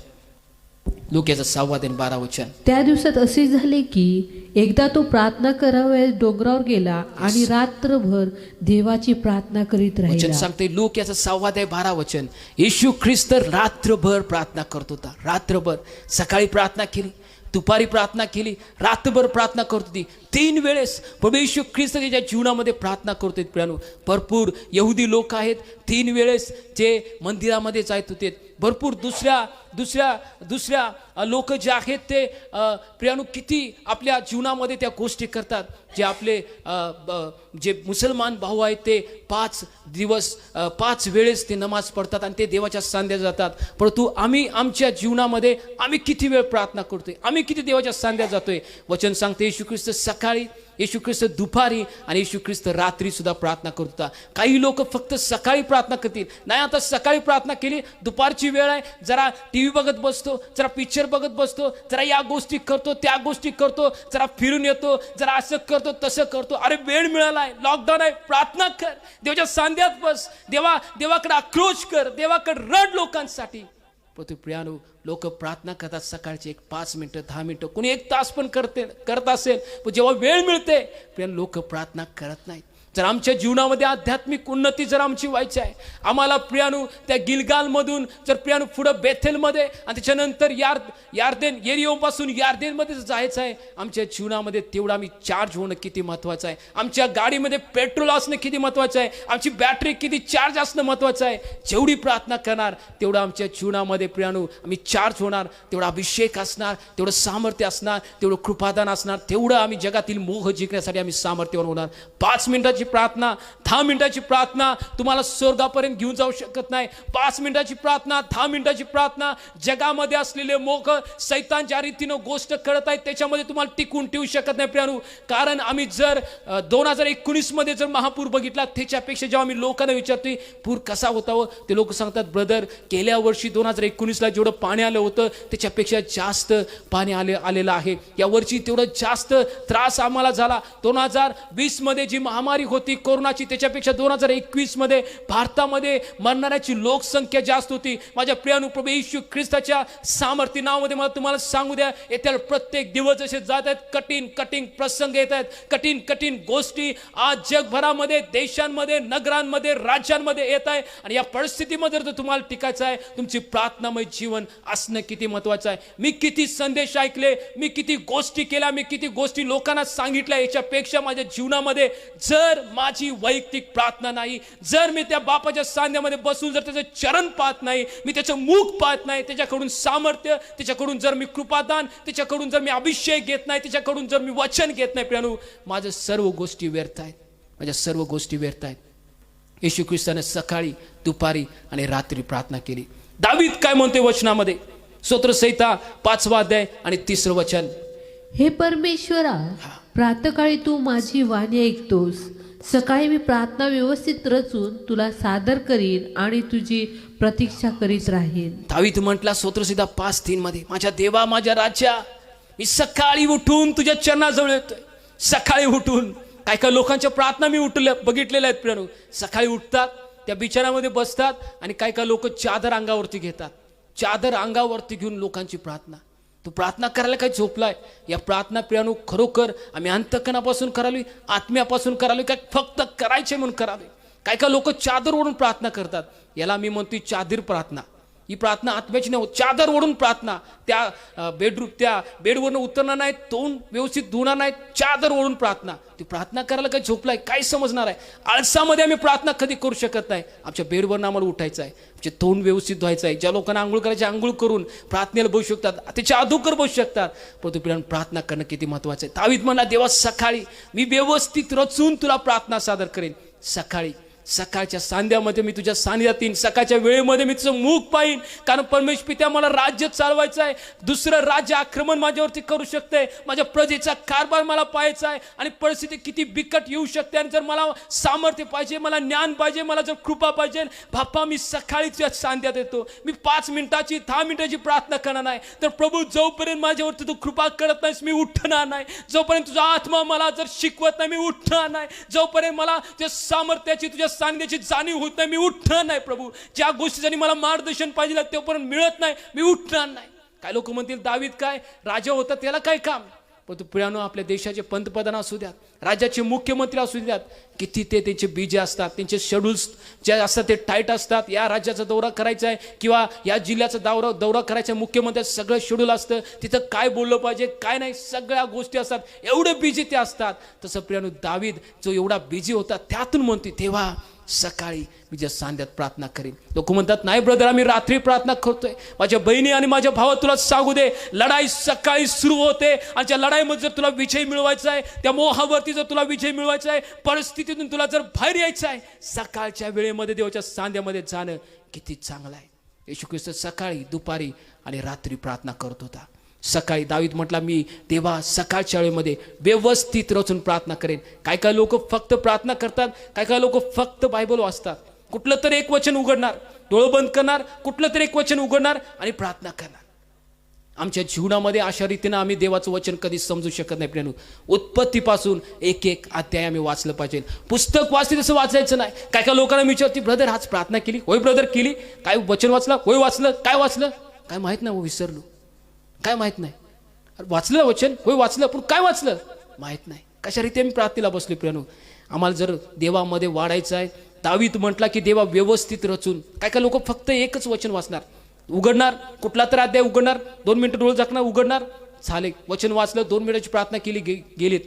लोक याचं 6 अध्याय आणि 12 वचन. त्या दिवसात असे झाले की एकदा तो प्रार्थना करावयास डोंगरावर गेला आणि रात्रभर देवाची प्रार्थना करीत वचन राहिला. सांगते लोक याचं 6 अध्याय 12 वचन. येशू ख्रिस्त रात्रभर प्रार्थना करत होता. रात्रभर, सकाळी प्रार्थना केली, दुपारी प्रार्थना केली, रात्रभर प्रार्थना करत होती. 3 वेळेस प्रभू येशू ख्रिस्त त्याच्या जीवनामध्ये प्रार्थना करतोय. प्रियानो भरपूर यहुदी लोक आहेत, 3 वेळेस जे मंदिरामध्ये जात होते. भरपूर दुसऱ्या लोक जे आहेत ते प्रियानो किती आपल्या जीवनामध्ये त्या गोष्टी करतात. जे आपले जे मुसलमान भाऊ आहेत ते 5 दिवस 5 वेळेस ते नमाज पडतात आणि ते देवाच्या सांध्यात जातात. परंतु आम्ही आमच्या जीवनामध्ये आम्ही किती वेळ प्रार्थना करतोय, आम्ही किती देवाच्या सांध्यात जातोय. वचन सांगते येशू ख्रिस्त सकाळी, येशू ख्रिस्त दुपारी आणि येशू ख्रिस्त रात्री सुद्धा प्रार्थना करत होता. काही लोक फक्त सकाळी प्रार्थना करतील. नाही, आता सकाळी प्रार्थना केली, दुपारची वेळ आहे, जरा टी व्ही बघत बसतो, जरा पिक्चर बघत बसतो, जरा या गोष्टी करतो, त्या गोष्टी करतो, जरा फिरून येतो, जरा असं करतो तसं करतो. अरे वेळ मिळालाय, लॉकडाऊन आहे, प्रार्थना कर, देवाच्या सांध्यात बस, देवाकडे आक्रोश कर, देवाकडे रड लोकांसाठी. परंतु प्रियानो लोक प्रार्थना करतात सकाळची 5 मिनिटं 10 मिनिटं, कोणी 1 तास पण करत असेल, पण जेव्हा वेळ मिळते प्रियानो लोक प्रार्थना करत नाहीत. जर आमच्या जीवनामध्ये आध्यात्मिक उन्नती जर आमची व्हायची आहे, आम्हाला प्रियानो त्या गिलगालमधून जर प्रियानो पुढं बेथेलमध्ये आणि त्याच्यानंतर यार्देन येरिओपासून यार्देनमध्ये जायचं आहे, आमच्या जीवनामध्ये तेवढं आम्ही चार्ज होणं किती महत्त्वाचं आहे. आमच्या गाडीमध्ये पेट्रोल असणं किती महत्त्वाचं आहे, आमची बॅटरी किती चार्ज असणं महत्त्वाचं आहे. जेवढी प्रार्थना करणार तेवढं आमच्या जीवनामध्ये प्रियानो आम्ही चार्ज होणार, तेवढा अभिषेक असणार, तेवढं सामर्थ्य असणार, तेवढं कृपादान असणार, तेवढं आम्ही जगातील मोह जिंकण्यासाठी आम्ही सामर्थ्यवान होणार. 5 मिनिटाची प्रार्थना, 10 मिनिटाची प्रार्थना तुम्हाला स्वर्गापर्यंत घेऊन जाऊ शकत नाही. 5 मिनिटाची प्रार्थना, 10 मिनिटाची प्रार्थना जगामध्ये असलेले मोह, सैतान ज्या रीतीनं गोष्ट करत आहेत त्याच्यामध्ये तुम्हाला टिकून ठेवू शकत नाही प्रियानो. कारण आम्ही जर 2019 मध्ये जर महापूर बघितला, त्याच्यापेक्षा जेव्हा आम्ही लोकांना विचारतोय पूर कसा होता हो, ते लोक सांगतात ब्रदर गेल्या वर्षी 2019ला जेवढं पाणी आलं होतं त्याच्यापेक्षा जास्त पाणी आलेलं आहे. या वर्षी तेवढं जास्त त्रास आम्हाला झाला. 2020 मध्ये जी महामारी होती कोरोनाची, त्याच्यापेक्षा 2021 मध्ये भारतामध्ये मरणाऱ्याची लोकसंख्या जास्त होती. माझ्या प्रियानु प्रभू येशू ख्रिस्ताच्या सामर्थ्य नावामध्ये मला तुम्हाला सांगू द्या, येत्या प्रत्येक दिवस जसे जात आहेत कठीण प्रसंग येत आहेत, कठीण गोष्टी आज जगभरामध्ये, देशांमध्ये, नगरांमध्ये, राज्यांमध्ये येत आहे. आणि या परिस्थितीमध्ये जर तुम्हाला टिकायचं आहे, तुमची प्रार्थनामय जीवन असणं किती महत्वाचं आहे. मी किती संदेश ऐकले, मी किती गोष्टी केल्या, मी किती गोष्टी लोकांना सांगितल्या, याच्यापेक्षा माझ्या जीवनामध्ये जर माझी वैयक्तिक प्रार्थना नाही, जर मी त्या बापाच्या सांध्यामध्ये बसून जर त्याचं चरण पाहत नाही, मी त्याचं मुख पाहत नाही, त्याच्याकडून सामर्थ्य, त्याच्याकडून जर मी कृपादान, त्याच्याकडून जर मी अभिषेक घेत नाही, त्याच्याकडून जर मी वचन घेत नाही प्रियानो, माझ्या सर्व गोष्टी व्यर्थ आहेत, माझ्या सर्व गोष्टी व्यर्थ आहेत. येशू ख्रिस्ताने सकाळी, दुपारी आणि रात्री प्रार्थना केली. दावीद काय म्हणते वचनामध्ये? स्तोत्रसंहिता 5वा अध्याय आणि 3रं वचन. हे परमेश्वरा, प्रातःकाळी तू माझी वाणी ऐकतोस. सकाळी मी प्रार्थना व्यवस्थित रचून तुला सादर करीन आणि तुझी प्रतीक्षा करीत राहीन. दावीद म्हटला स्तोत्रसंहिता 5:3 मध्ये, माझ्या देवा, माझ्या राजा, मी सकाळी उठून तुझ्या चरणाजवळ येतोय. सकाळी उठून काय लोकांच्या प्रार्थना मी बघितलेल्या आहेत प्रियानो. सकाळी उठतात, त्या बिछाण्यामध्ये बसतात आणि काय लोक चादर अंगावरती घेतात, चादर अंगावरती घेऊन लोकांची प्रार्थना. तू प्रार्थना करायला काय झोपलाय? या प्रार्थना प्रियानो खरोखर आम्ही अंतःकरणापासून करावी, आत्म्यापासून करावी, काय फक्त करायचे म्हणून करावे? काय लोक चादर ओढून प्रार्थना करतात. याला मी म्हणतोय चादर प्रार्थना. ही प्रार्थना आत्म्याची नाही, चादर ओढून प्रार्थना. त्या बेडवरनं उतरणार नाही, तोंड व्यवस्थित धुणार नाही, चादर ओढून प्रार्थना. ती प्रार्थना करायला काय झोपलाय, काय समजणार आहे? आळसामध्ये आम्ही प्रार्थना कधी करू शकत नाही. आमच्या बेडवरनं आम्हाला उठायचं आहे, आमचे तोंड व्यवस्थित धुवायचं आहे. ज्या लोकांना आंघोळ करायची आंघोळ करून प्रार्थनेला बसू शकतात, त्याच्या अधोकर बसू शकतात. परंतु पिढ्यांना प्रार्थना करणं किती महत्वाचं आहे. दावीद म्हणला, देवा सकाळी मी व्यवस्थित रचून तुला प्रार्थना सादर करेन. सकाळच्या सांध्यामध्ये मी तुझ्या सानिध्यात येईन, सकाळच्या वेळेमध्ये मी तुझं मुख पाहीन. कारण परमेश्वर पित्या, मला राज्य चालवायचं आहे. दुसरं राज्य आक्रमण माझ्यावरती करू शकते, माझ्या प्रजेचा कारभार मला पाहायचा आहे. आणि परिस्थिती किती बिकट येऊ शकते, आणि जर मला सामर्थ्य पाहिजे, मला ज्ञान पाहिजे, मला जर कृपा पाहिजे, बाप्पा मी सकाळी तुझ्या सांध्यात येतो. मी 5 मिनिटाची 10 मिनिटाची प्रार्थना करणार नाही. तर प्रभू, जोपर्यंत माझ्यावरती तू कृपा करत नाहीस मी उठणार नाही. जोपर्यंत तुझा आत्मा मला जर शिकवत नाही मी उठणार नाही. जोपर्यंत मला तुझ्या सामर्थ्याची, तुझ्या सांगण्याची जाणीव होत नाही मी उठणार नाही. प्रभू, ज्या गोष्टीसाठी मला मार्गदर्शन पाहिजे तोपर्यंत मिळत नाही मी उठणार नाही. काय लोक म्हणतील, दावीद काय राजा होता, त्याला काय काम? पण प्रियानो, आपल्या देशाचे पंतप्रधान असू द्यात, राज्याचे मुख्यमंत्री असू द्यात, किती ते त्यांचे बीजे असतात, त्यांचे शेड्यूल्स जे असतात ते टाईट असतात. या राज्याचा दौरा करायचा आहे किंवा या जिल्ह्याचा दौरा करायचा आहे, मुख्यमंत्र्याचं सगळं शेड्यूल असतं. तिथं काय बोललं पाहिजे, काय नाही, सगळ्या गोष्टी असतात. एवढे बिझी ते असतात. तसं प्रियानो, दावीद जो एवढा बिझी होता, त्यातून म्हणते, तेव्हा सकाळी मी ज्या सांध्यात प्रार्थना करीन. लोक म्हणतात, नाही ब्रदर, आम्ही रात्री प्रार्थना करतोय. माझ्या बहिणी आणि माझ्या भावा, तुला सांगू दे, लढाई सकाळी सुरू होते. आणि त्या लढाईमध्ये जर तुला विजय मिळवायचा आहे, त्या मोहावरती जर तुला विजय मिळवायचा आहे, परिस्थितीतून तुला जर बाहेर यायचं आहे, सकाळच्या वेळेमध्ये देवाच्या सांध्यामध्ये जाणं किती चांगलं आहे. येशू ख्रिस्त सकाळी, दुपारी आणि रात्री प्रार्थना करत होता. सकाळी दावीद म्हटला, मी देवा सकाळच्या वेळेमध्ये व्यवस्थित रचून प्रार्थना करेन. काय काय लोक फक्त प्रार्थना करतात, काय लोक फक्त बायबल वाचतात. कुठलं तरी एक वचन उघडणार, डोळं बंद करणार, कुठलं तरी एक वचन उघडणार आणि प्रार्थना करणार. आमच्या जीवनामध्ये अशा रीतीनं आम्ही देवाचं वचन कधी समजू शकत नाही. प्रेरणू, उत्पत्तीपासून एक एक अध्याय आम्ही वाचलं पाहिजे. पुस्तक वाचते तसं वाचायचं नाही. काय लोकांना मी विचारते, ब्रदर आज प्रार्थना केली? होय ब्रदर केली. काय वचन वाचलं? होय वाचलं. काय वाचलं? काय माहित नाही, विसरलो. काय माहित नाही. वाचलं वचन? होय वाचलं. पण काय वाचलं माहित नाही. कशा रीती आम्ही प्रार्थनेला बसलो. प्रियानो, आम्हाला जर देवामध्ये वाढायचं आहे, दावीद म्हटला की देवा व्यवस्थित रचून. काय लोक फक्त एकच वचन वाचणार, उघडणार, कुठला तर अध्याय उघडणार, 2 मिनिटं डोळे झाकणार, उघडणार, झाले, वचन वाचलं, 2 मिनिटाची प्रार्थना केली, गेलीत.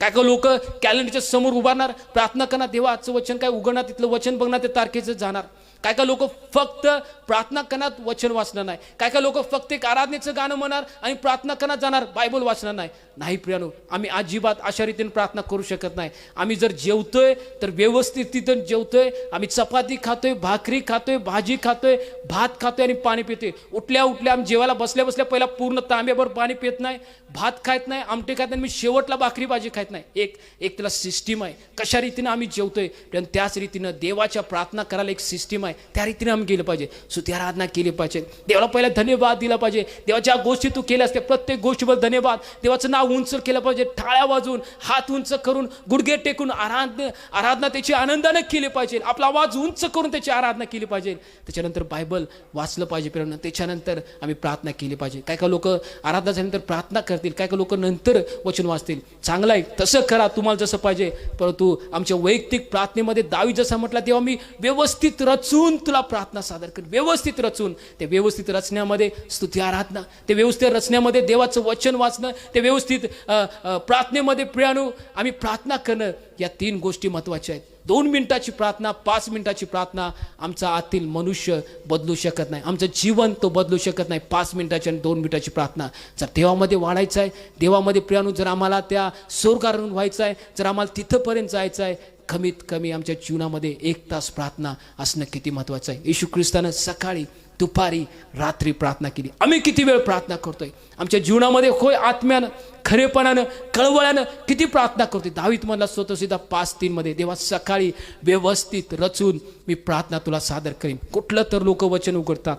काय लोक कॅलेंडरच्या समोर उभारणार, प्रार्थना करणार, देवा आजचं वचन काय, उघडणार, तिथलं वचन बघणार, ते तारखेचं जाणार. काय लोक फक्त प्रार्थना करणार, वचन वाचणार नाही. काय लोक फक्त एक आराधनेचं गाणं म्हणणार आणि प्रार्थना करणार जाणार, बायबल वाचणार नाही. नाही प्रियानो, आम्ही अजिबात अशा रीतीने प्रार्थना करू शकत नाही. आम्ही जर जेवतोय तर व्यवस्थित तिथं जेवतोय. आम्ही चपाती खातोय, भाकरी खातोय, भाजी खातोय, भात खातोय आणि पाणी पितोय. उठल्या आम्ही जेवायला बसल्या पहिला पूर्ण तांब्याभर पाणी पित नाही, भात खात नाही, आमटे खात नाही, मी शेवटला भाकरी भाजी खात नाही. एक त्याला सिस्टीम आहे, कशा रीतीनं आम्ही जेवतोय. पण त्याच रीतीनं देवाच्या प्रार्थना करायला एक सिस्टीम आहे, त्या रीतीने आम्ही गेलं पाहिजे. स्तुती आराधना केली पाहिजे, देवाला पहिला धन्यवाद दिला पाहिजे. देवाच्या गोष्टी तू केल्यास त्या प्रत्येक गोष्टीवर धन्यवाद. देवाचं नाव उंच केलं पाहिजे, टाळ्या वाजवून, हात उंच करून, गुडघे टेकून आराधना त्याची आनंदाने केली पाहिजे. आपला आवाज उंच करून त्याची आराधना केली पाहिजे. त्याच्यानंतर बायबल वाचलं पाहिजे. त्याच्यानंतर आम्ही प्रार्थना केली पाहिजे. काय लोक आराधना झाल्यानंतर प्रार्थना करतील, काय लोक नंतर वचन वाचतील. चांगलं आहे, तसं करा तुम्हाला जसं पाहिजे. परंतु आमच्या वैयक्तिक प्रार्थनेमध्ये दावीद जसं म्हटला, तेव्हा मी व्यवस्थित रचून तुला प्रार्थना सादर कर. व्यवस्थित रचून, ते व्यवस्थित रचण्यामध्ये स्तुती आराधना, ते व्यवस्थित रचण्यामध्ये देवाचं वचन वाचणं, ते व्यवस्थित प्रार्थनेमध्ये प्रियानो आम्ही प्रार्थना करणं, या 3 गोष्टी महत्वाच्या आहेत. 2 मिनिटाची प्रार्थना, 5 मिनिटाची प्रार्थना आमचा आतील मनुष्य बदलू शकत नाही. आमचं जीवन तो बदलू शकत नाही. 5 मिनिटाची आणि 2 मिनिटाची प्रार्थना. जर देवामध्ये वाढायचं आहे, देवामध्ये प्रियानो जर आम्हाला त्या स्वर्गारोहण व्हायचं आहे, जर आम्हाला तिथंपर्यंत जायचं आहे, कमीत कमी आमच्या जीवनामध्ये 1 तास प्रार्थना असणं किती महत्वाचं आहे. येशू ख्रिस्तानं सकाळी, दुपारी, रात्री प्रार्थना केली. आम्ही किती वेळ प्रार्थना करतोय आमच्या जीवनामध्ये? होय, आत्म्यानं, खरेपणानं, कळवळ्यानं किती प्रार्थना करतोय. दावीद म्हणला स्वतःसुद्धा 5:3 मध्ये, देवा सकाळी व्यवस्थित रचून मी प्रार्थना तुला सादर करीन. कुठलं तर लोक वचन उघडतात,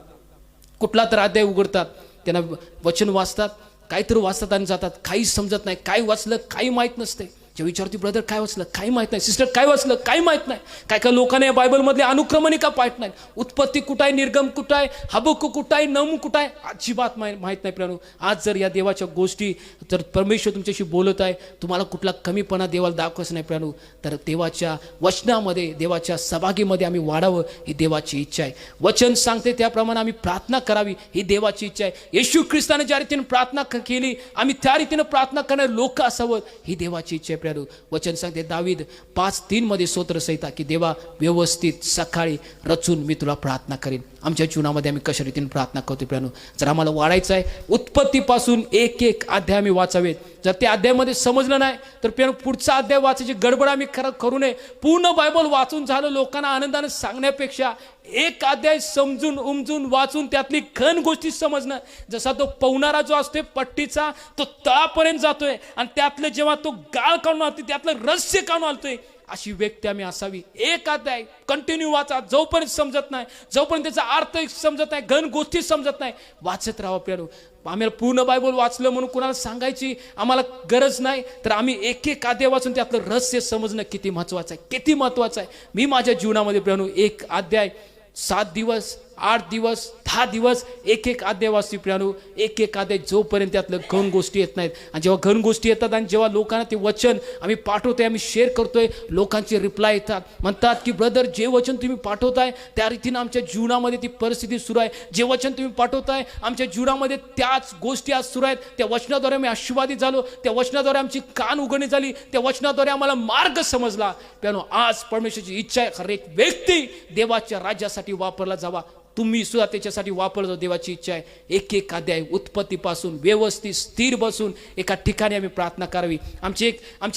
कुठला तर अध्याय उघडतात, त्यांना वचन वाचतात, काहीतरी वाचतात आणि जातात, काही समजत नाही, काय वाचलं काही माहीत नसते. जेव्हा विचारते ब्रदर काय वाचलं, काही माहीत नाही. सिस्टर काय वाचलं, काही माहीत नाही. काय काय लोकांना या बायबलमधले अनुक्रमणिका पाहत नाही. उत्पत्ती कुठं आहे, निर्गम कुठं आहे, हबक्कूक कुठं आहे, नम कुठं आहे, अजिबात माहीत नाही प्रियानो. आज जर या देवाच्या गोष्टी, जर परमेश्वर तुमच्याशी बोलत आहे, तुम्हाला कुठला कमीपणा देवाला दाखवायचं नाही प्रियानो, तर देवाच्या वचनामध्ये, देवाच्या सहभागीमध्ये आम्ही वाढावं ही देवाची इच्छा आहे. वचन सांगते त्याप्रमाणे आम्ही प्रार्थना करावी ही देवाची इच्छा आहे. येशू ख्रिस्ताने ज्या रीतीने प्रार्थना केली, आम्ही त्या रीतीने प्रार्थना करणारे लोक असावं ही देवाची इच्छा आहे प्रियानो. वचन सांगते दावीद 5:3 मध्ये स्तोत्र संहिता की देवा व्यवस्थित सकाळी रचून मी तुला प्रार्थना करीन. आमच्या जीवनामध्ये आम्ही कशा रीतीने प्रार्थना करतो प्रियानो. जर आम्हाला वाढायचं आहे, उत्पत्तीपासून एक एक अध्याय आम्ही वाचावेत. जर त्या अध्यायामध्ये समजलं नाही तर प्रियानो पुढचा अध्याय वाचायची गडबड आम्ही करू नये. पूर्ण बायबल वाचून झालं लोकांना आनंदाने सांगण्यापेक्षा एक अध्याय समजून उमजून वाचून त्यातली घन गोष्टी समजणं. जसा तो पवनारा जो असतोय पट्टीचा, तो तळापर्यंत जातोय आणि त्यातलं जेव्हा तो गाळ काढून आणतोय, त्यातलं रहस्य काढून आणतोय, अशी व्यक्ती आम्ही असावी. एक अध्याय कंटिन्यू वाचा, जोपर्यंत समजत नाही, जोपर्यंत त्याचा अर्थ समजत नाही, घन गोष्टी समजत नाही, वाचत राहावं प्रियानो. आम्हाला पूर्ण बायबल वाचलं म्हणून कुणाला सांगायची आम्हाला गरज नाही, तर आम्ही एक एक अध्याय वाचून त्यातलं रहस्य समजणं किती महत्वाचं आहे, किती महत्वाचं आहे. मी माझ्या जीवनामध्ये प्रियानो एक अध्याय 7 दिवस, 8 दिवस, 10 दिवस एक एक अध्याय वाचते प्रियानो. एक एक अध्याय जोपर्यंत त्यातलं घन गोष्टी येत नाहीत. आणि जेव्हा घन गोष्टी येतात आणि जेव्हा लोकांना ते वचन आम्ही पाठवतोय, आम्ही शेअर करतोय, लोकांचे रिप्लाय येतात, म्हणतात की ब्रदर जे वचन तुम्ही पाठवताय त्या रीतीनं आमच्या जीवनामध्ये ती परिस्थिती सुरू आहे. जे वचन तुम्ही पाठवताय आमच्या जीवनामध्ये त्याच गोष्टी आज सुरू आहेत. त्या वचनाद्वारे आम्ही आशीर्वादित झालो, त्या वचनाद्वारे आमची कान उघडणी झाली, त्या वचनाद्वारे आम्हाला मार्ग समजला. प्रियानो आज परमेश्वराची इच्छा आहे हर एक व्यक्ती देवाच्या राज्यासाठी वापरला जावा. तुम्ही सुद्धा त्याच्यासाठी वापरतो, देवाची इच्छा आहे. एक एक अध्याय उत्पत्तीपासून व्यवस्थित स्थिर बसून एका ठिकाणी आम्ही प्रार्थना करावी. आमची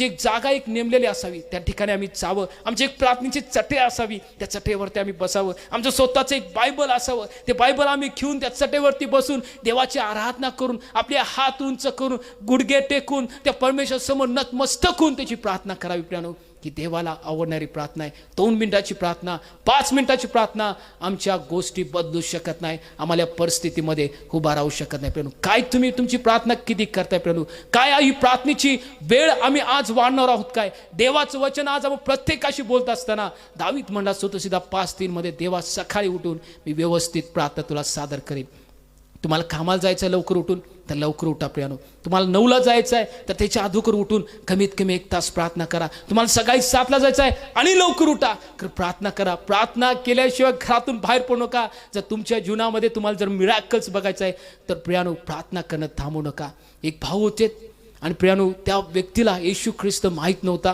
एक जागा एक नेमलेली असावी, त्या ठिकाणी आम्ही जावं. आमची एक प्रार्थनेची चटे असावी, त्या चटेवरती आम्ही बसावं. आमचं स्वतःचं एक बायबल असावं, ते बायबल आम्ही घेऊन त्या चटेवरती बसून देवाची आराधना करून, आपले हात उंच करून, गुडघे टेकून त्या परमेश्वरासमोर नतमस्तक होऊन त्याची प्रार्थना करावी प्रियानो. की देवाला आवडणारी प्रार्थना आहे. 2 मिनिटाची प्रार्थना, 5 मिनिटाची प्रार्थना आमच्या गोष्टी बदलू शकत नाही, आम्हाला परिस्थितीमध्ये उभा राहू शकत नाही प्रियानो. काय तुम्ही तुमची प्रार्थना किती करताय प्रियानो? काय ही प्रार्थनेची वेळ आम्ही आज वाढणार आहोत? काय देवाचं वचन आज आपण प्रत्येकाशी बोलत असताना दावीद म्हणला स्वतःसिद्धा 5:3 मध्ये देवा सकाळी उठून मी व्यवस्थित प्रार्थना तुला सादर करीन. तुम्हाला कामाला जायचं आहे लवकर उठून तर लवकर उठा प्रियानो. तुम्हाला 9ला जायचं आहे तर त्याच्या अगोदर उठून कमीत कमी 1 तास प्रार्थना करा. तुम्हाला सकाळी 7ला जायचं आहे आणि लवकर उठा, प्रार्थना करा. प्रार्थना केल्याशिवाय घरातून बाहेर पडू नका. जर तुमच्या जीवनामध्ये तुम्हाला जर मिराकल्स बघायचं आहे तर प्रियानो प्रार्थना करणं थांबू नका. एक भाऊ होते आणि प्रियानो त्या व्यक्तीला येशू ख्रिस्त माहीत नव्हता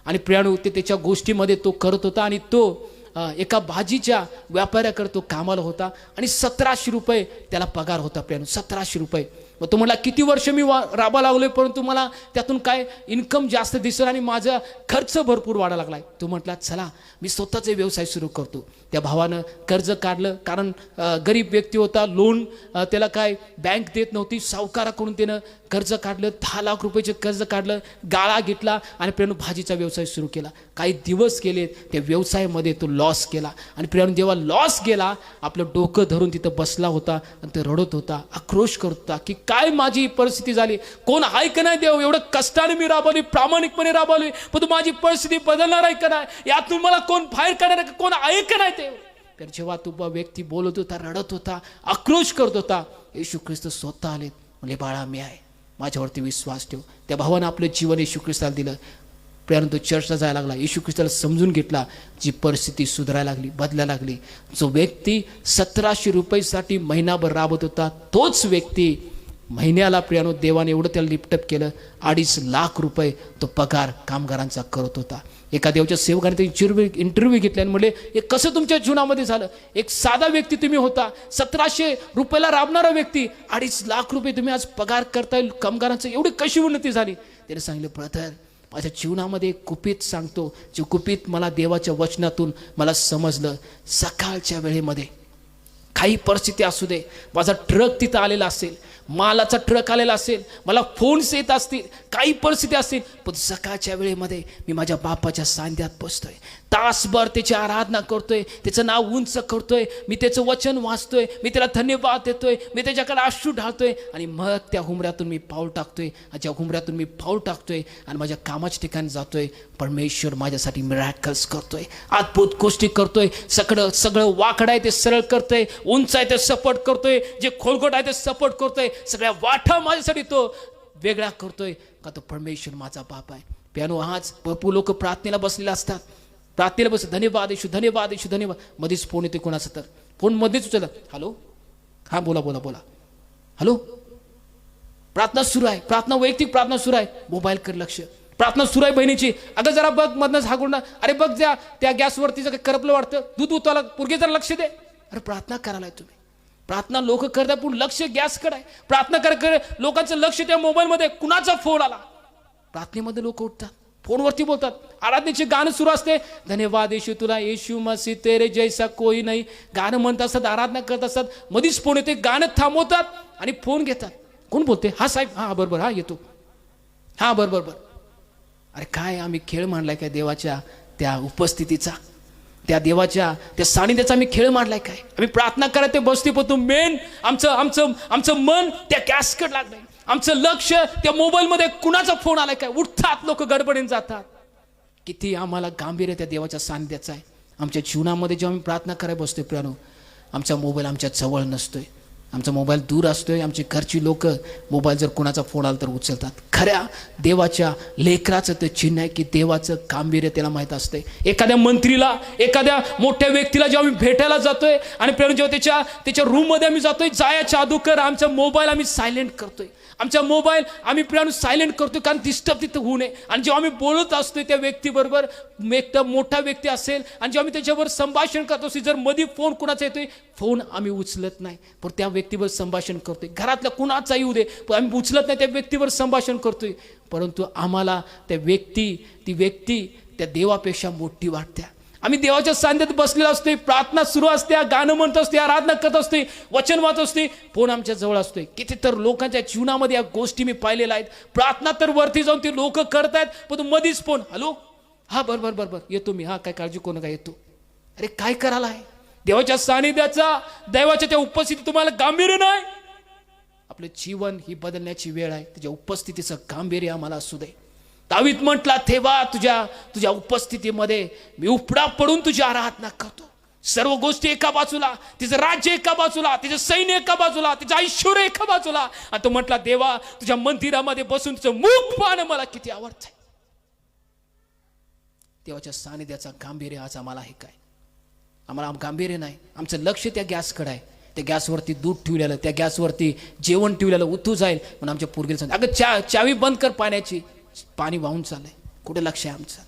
आणि प्रियानो ते त्याच्या गोष्टीमध्ये तो करत होता आणि तो एका भाजीच्या व्यापाऱ्याकडे तो कामाला होता आणि 1700 रुपये त्याला पगार होता प्रियानो, 1700 रुपये. मग तो म्हटला किती वर्ष मी राबा लागलोय परंतु मला त्यातून काय इन्कम जास्त दिसत आणि माझा खर्च भरपूर वाढायला लागलाय. तो म्हटला चला मी स्वतःचे व्यवसाय सुरू करतो. त्या भावानं कर्ज काढलं, कारण गरीब व्यक्ती होता, लोन त्याला काय बँक देत नव्हती, सावकाराकडून त्यानं कर्ज काढलं, 10 लाख रुपयाचे कर्ज काढलं, गाळा घेतला आणि प्रियानो भाजीचा व्यवसाय सुरू केला. काही दिवस गेले, त्या व्यवसायामध्ये तो लॉस केला आणि प्रियानो जेव्हा लॉस गेला आपलं डोकं धरून तिथं बसला होता आणि ते रडत होता, आक्रोश करत होता की काय माझी परिस्थिती झाली, कोण आहे का नाही देव, एवढं कष्टाने मी राबवली, प्रामाणिकपणे राबवली, पण तू माझी परिस्थिती बदलणार आहे का नाही, यातून मला कोण बाहेर काढणार आहे, कोण आहे का नाही देव. तर जेव्हा तो व्यक्ती बोलत होता, रडत होता, आक्रोश करत होता, येशू ख्रिस्त स्वतः आले, म्हणजे बाळा मी आहे, माझ्यावरती विश्वास ठेव. त्या भावानं आपलं जीवन येशू ख्रिस्ताला दिलं. प्रियानो तो चर्चला जायला लागला, येशू ख्रिस्ताला समजून घेतला, जी परिस्थिती सुधारायला लागली, बदलायला लागली. जो व्यक्ती 1700 रुपयासाठी महिनाभर राबत होता तोच व्यक्ती महिन्याला प्रियानो देवाने एवढं त्याला लिफ्टअप केलं, 2.5 लाख रुपये तो पगार कामगारांचा करत होता. एका देवाच्या सेवकाने ते इंटरव्ह्यू घेतला आणि म्हणले हे कसं तुमच्या जीवनामध्ये झालं, एक साधा व्यक्ती तुम्ही होता, 1700 रुपयाला राबणारा व्यक्ती, 2.5 लाख रुपये तुम्ही आज पगार करताय कामगारांचं, एवढी कशी उन्नती झाली. त्याने सांगितलं ब्रदर माझ्या जीवनामध्ये कुपित सांगतो, जे कुपित मला देवाच्या वचनातून मला समजलं, सकाळच्या वेळेमध्ये काही परिस्थिती असू दे, माझा ट्रक तिथं आलेला असेल, मालाचा ट्रक आलेला असेल, मला फोन्स येत असतील, काही परिस्थिती असतील, पण सकाळच्या वेळेमध्ये मी माझ्या बापाच्या सांध्यात बसतोय, तासभर त्याची आराधना करतोय, त्याचं नाव उंच करतोय, मी त्याचं वचन वाचतोय, मी त्याला धन्यवाद देतोय, मी त्याच्याकडे अश्रू ढाळतोय आणि मग त्या हुंबऱ्यातून मी पाऊल टाकतोय. ज्या हुंबऱ्यातून मी पाऊल टाकतोय आणि माझ्या कामाच्या ठिकाणी जातोय, परमेश्वर माझ्यासाठी मिराकल्स करतोय, अद्भुत गोष्टी करतोय. सगळं वाकड आहे ते सरळ करतोय, उंच आहे ते सपोर्ट करतोय, जे खोलगट आहे ते सपोर्ट करतोय, सगळ्या वाटा माझ्यासाठी तो वेगळा करतोय, का तो परमेश्वर माझा बाप आहे. प्यानो, आज भरपूर लोक प्रार्थनेला बसलेले असतात, प्रार्थनेला बस, धन्यवाद येशू, धन्यवाद येशू, धन्यवाद. मध्येच फोन येते कोणाचा, तर फोन मध्येच उचलला, हॅलो, हां बोला बोला बोला, हॅलो, प्रार्थना सुरू आहे, प्रार्थना वैयक्तिक प्रार्थना सुरू आहे, मोबाईल कर लक्ष, प्रार्थना सुरू आहे बहिणीची, अगं जरा बघ मधनच हागून, अरे बघ त्या गॅसवरती जर करपलं वाटतं, दूध उतवाला पुरगे जरा लक्ष दे. अरे प्रार्थना करायला तुम्ही, प्रार्थना लोक करतात पण लक्ष गॅसकडे आहे. प्रार्थना कर लोकांचं लक्ष त्या मोबाईलमध्ये, कुणाचा फोन आला. प्रार्थनेमध्ये लोक उठतात, फोनवरती बोलतात, आराधनेचे गाणं सुरू असते, धन्यवाद येशू तुला, येशू मसीह तेरे जैसा कोई नाही, गाणं म्हणत असतात, आराधना करत असतात, मधीच फोन येते, गाणं थांबवतात आणि फोन घेतात. कोण बोलते? हा साहेब, हा बरोबर, हा येतो, हा बरोबर. अरे काय आम्ही खेळ मांडलाय काय देवाच्या त्या उपस्थितीचा, त्या देवाच्या त्या सानिध्याचा आम्ही खेळ मांडलाय काय? आम्ही प्रार्थना करत ते बसते, पण तू मेन आमचं मन त्या गॅसकडे लागलंय, आमचं लक्ष त्या मोबाईलमध्ये कुणाचा फोन आलाय काय? उठतात लोक, गडबडीने जातात. किती आम्हाला गांभीर्य त्या देवाच्या सानिध्याचा आहे. आमच्या जीवनामध्ये जेव्हा आम्ही प्रार्थना करायला बसतोय प्रियानो, आमचा मोबाईल आमच्या जवळ नसतोय, आमचा मोबाईल दूर असतोय. आमची घरची लोक मोबाईल जर कोणाचा फोन आला तर उचलतात. खऱ्या देवाच्या लेकराचं ते चिन्ह आहे की देवाचं गांभीर्य त्याला माहीत असते. एखाद्या मंत्रीला, एखाद्या मोठ्या व्यक्तीला जेव्हा आम्ही भेटायला जातोय आणि जेव्हा त्याच्या रूममध्ये आम्ही जातोय, जायच्या अगोदर आमचा मोबाईल आम्ही सायलेंट करतोय, आमचा मोबाईल आम्ही प्रियानो सायलेंट करतोय, कारण डिस्टर्ब तिथं होऊ नये. आणि जेव्हा आम्ही बोलत असतोय त्या व्यक्तीबरोबर, एकटा मोठा व्यक्ती असेल आणि जेव्हा आम्ही त्याच्यावर संभाषण करत असतो, जर मध्ये फोन कुणाचा येतोय, फोन आम्ही उचलत नाही, पण त्या व्यक्तीवर संभाषण करतोय. घरातल्या कुणाचा येऊ दे, पण आम्ही उचलत नाही, त्या व्यक्तीवर संभाषण करतोय. परंतु आम्हाला ती व्यक्ती त्या देवापेक्षा मोठी वाटते. आम्ही देवाच्या सान्निध्यात बसलेलो असतोय, प्रार्थना सुरू असते, गाणं म्हणत असते, आराधना करत असते, वचन वाचत असते, फोन आमच्या जवळ असतोय. किती तर लोकांच्या जीवनामध्ये या गोष्टी मी पाहिलेल्या आहेत. प्रार्थना तर वरती जाऊन ते लोक करतायत, पण मधीच फोन, हॅलो, हा बरोबर येतो मी, हा काय काळजी कोण काय येतो. अरे काय करायला आहे? देवाच्या सानिध्याचा, देवाच्या त्या उपस्थितीत तुम्हाला गांभीर्य नाही. आपलं जीवन ही बदलण्याची वेळ आहे, त्याच्या उपस्थितीचं गांभीर्य आम्हाला असू दे. दावीद म्हटला, तेव्हा तुझ्या उपस्थितीमध्ये मी उपडा पडून तुझी आराधना करतो. सर्व गोष्टी एका बाजूला, तिचं राज्य एका बाजूला, तिचं सैन्य एका बाजूला, तिचं ऐश्वर्य एका बाजूला, आणि तो म्हटला, देवा तुझ्या मंदिरामध्ये बसून तुझं मुख पाहणं मला किती आवडतंय. देवाच्या सानिध्याचा गांभीर्य आज आम्हाला आहे काय? आम्हाला गांभीर्य नाही. आमचं लक्ष त्या गॅसकडे आहे. त्या गॅसवरती दूध ठेवलेलं, त्या गॅसवरती जेवण ठेवलेलं उतू जाईल म्हणून आमच्या पोरगीला सांग, अगं चावी बंद कर पाण्याची, पाणी वाहून चाललंय. कुठे लक्ष आहे आमचं?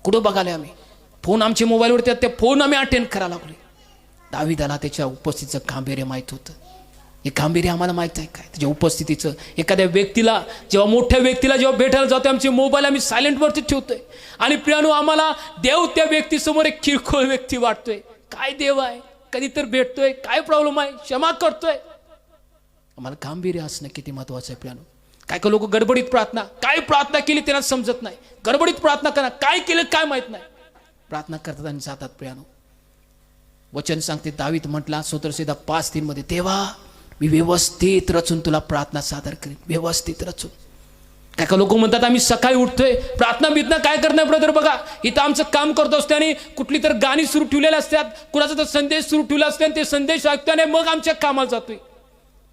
कुठं बघायला आम्ही? फोन आमच्या मोबाईलवरती, त्या फोन आम्ही अटेंड करायला लागलो. दावीदाला त्याच्या उपस्थितीचं गांभीर्य माहीत होतं. हे गांभीर्य आम्हाला माहीत आहे काय? त्याच्या उपस्थितीचं. एखाद्या व्यक्तीला, जेव्हा मोठ्या व्यक्तीला जेव्हा भेटायला जातो, आमचे मोबाईल आम्ही सायलेंटवरती ठेवतोय. आणि प्रियानो, आम्हाला देव त्या व्यक्तीसमोर एक किरकोळ व्यक्ती वाटतोय. काय देव आहे? कधी तर भेटतोय, काय प्रॉब्लेम आहे, क्षमा करतोय. आम्हाला गांभीर्य असणं किती महत्वाचं आहे प्रियानो. काय लोक गडबडीत प्रार्थना, काय प्रार्थना केली त्यांना समजत नाही. गडबडीत प्रार्थना करा, काय केलं काय माहित नाही. प्रार्थना करतात आणि जातात प्रियानो. वचन सांगते, दावीद म्हटला स्तोत्रसंहिता 5:3 मध्ये, तेव्हा मी व्यवस्थित रचून तुला प्रार्थना सादर करीन. व्यवस्थित रचून. काय लोक म्हणतात, आम्ही सकाळी उठतोय, प्रार्थना बितना काय करणार ब्रदर? बघा, इथं आमचं काम करत असतो आणि कुठली तर गाणी सुरू ठेवलेली असतात, कुणाचा तर संदेश सुरू ठेवला असते आणि ते संदेश ऐकतो आणि मग आमच्या कामाला जातोय.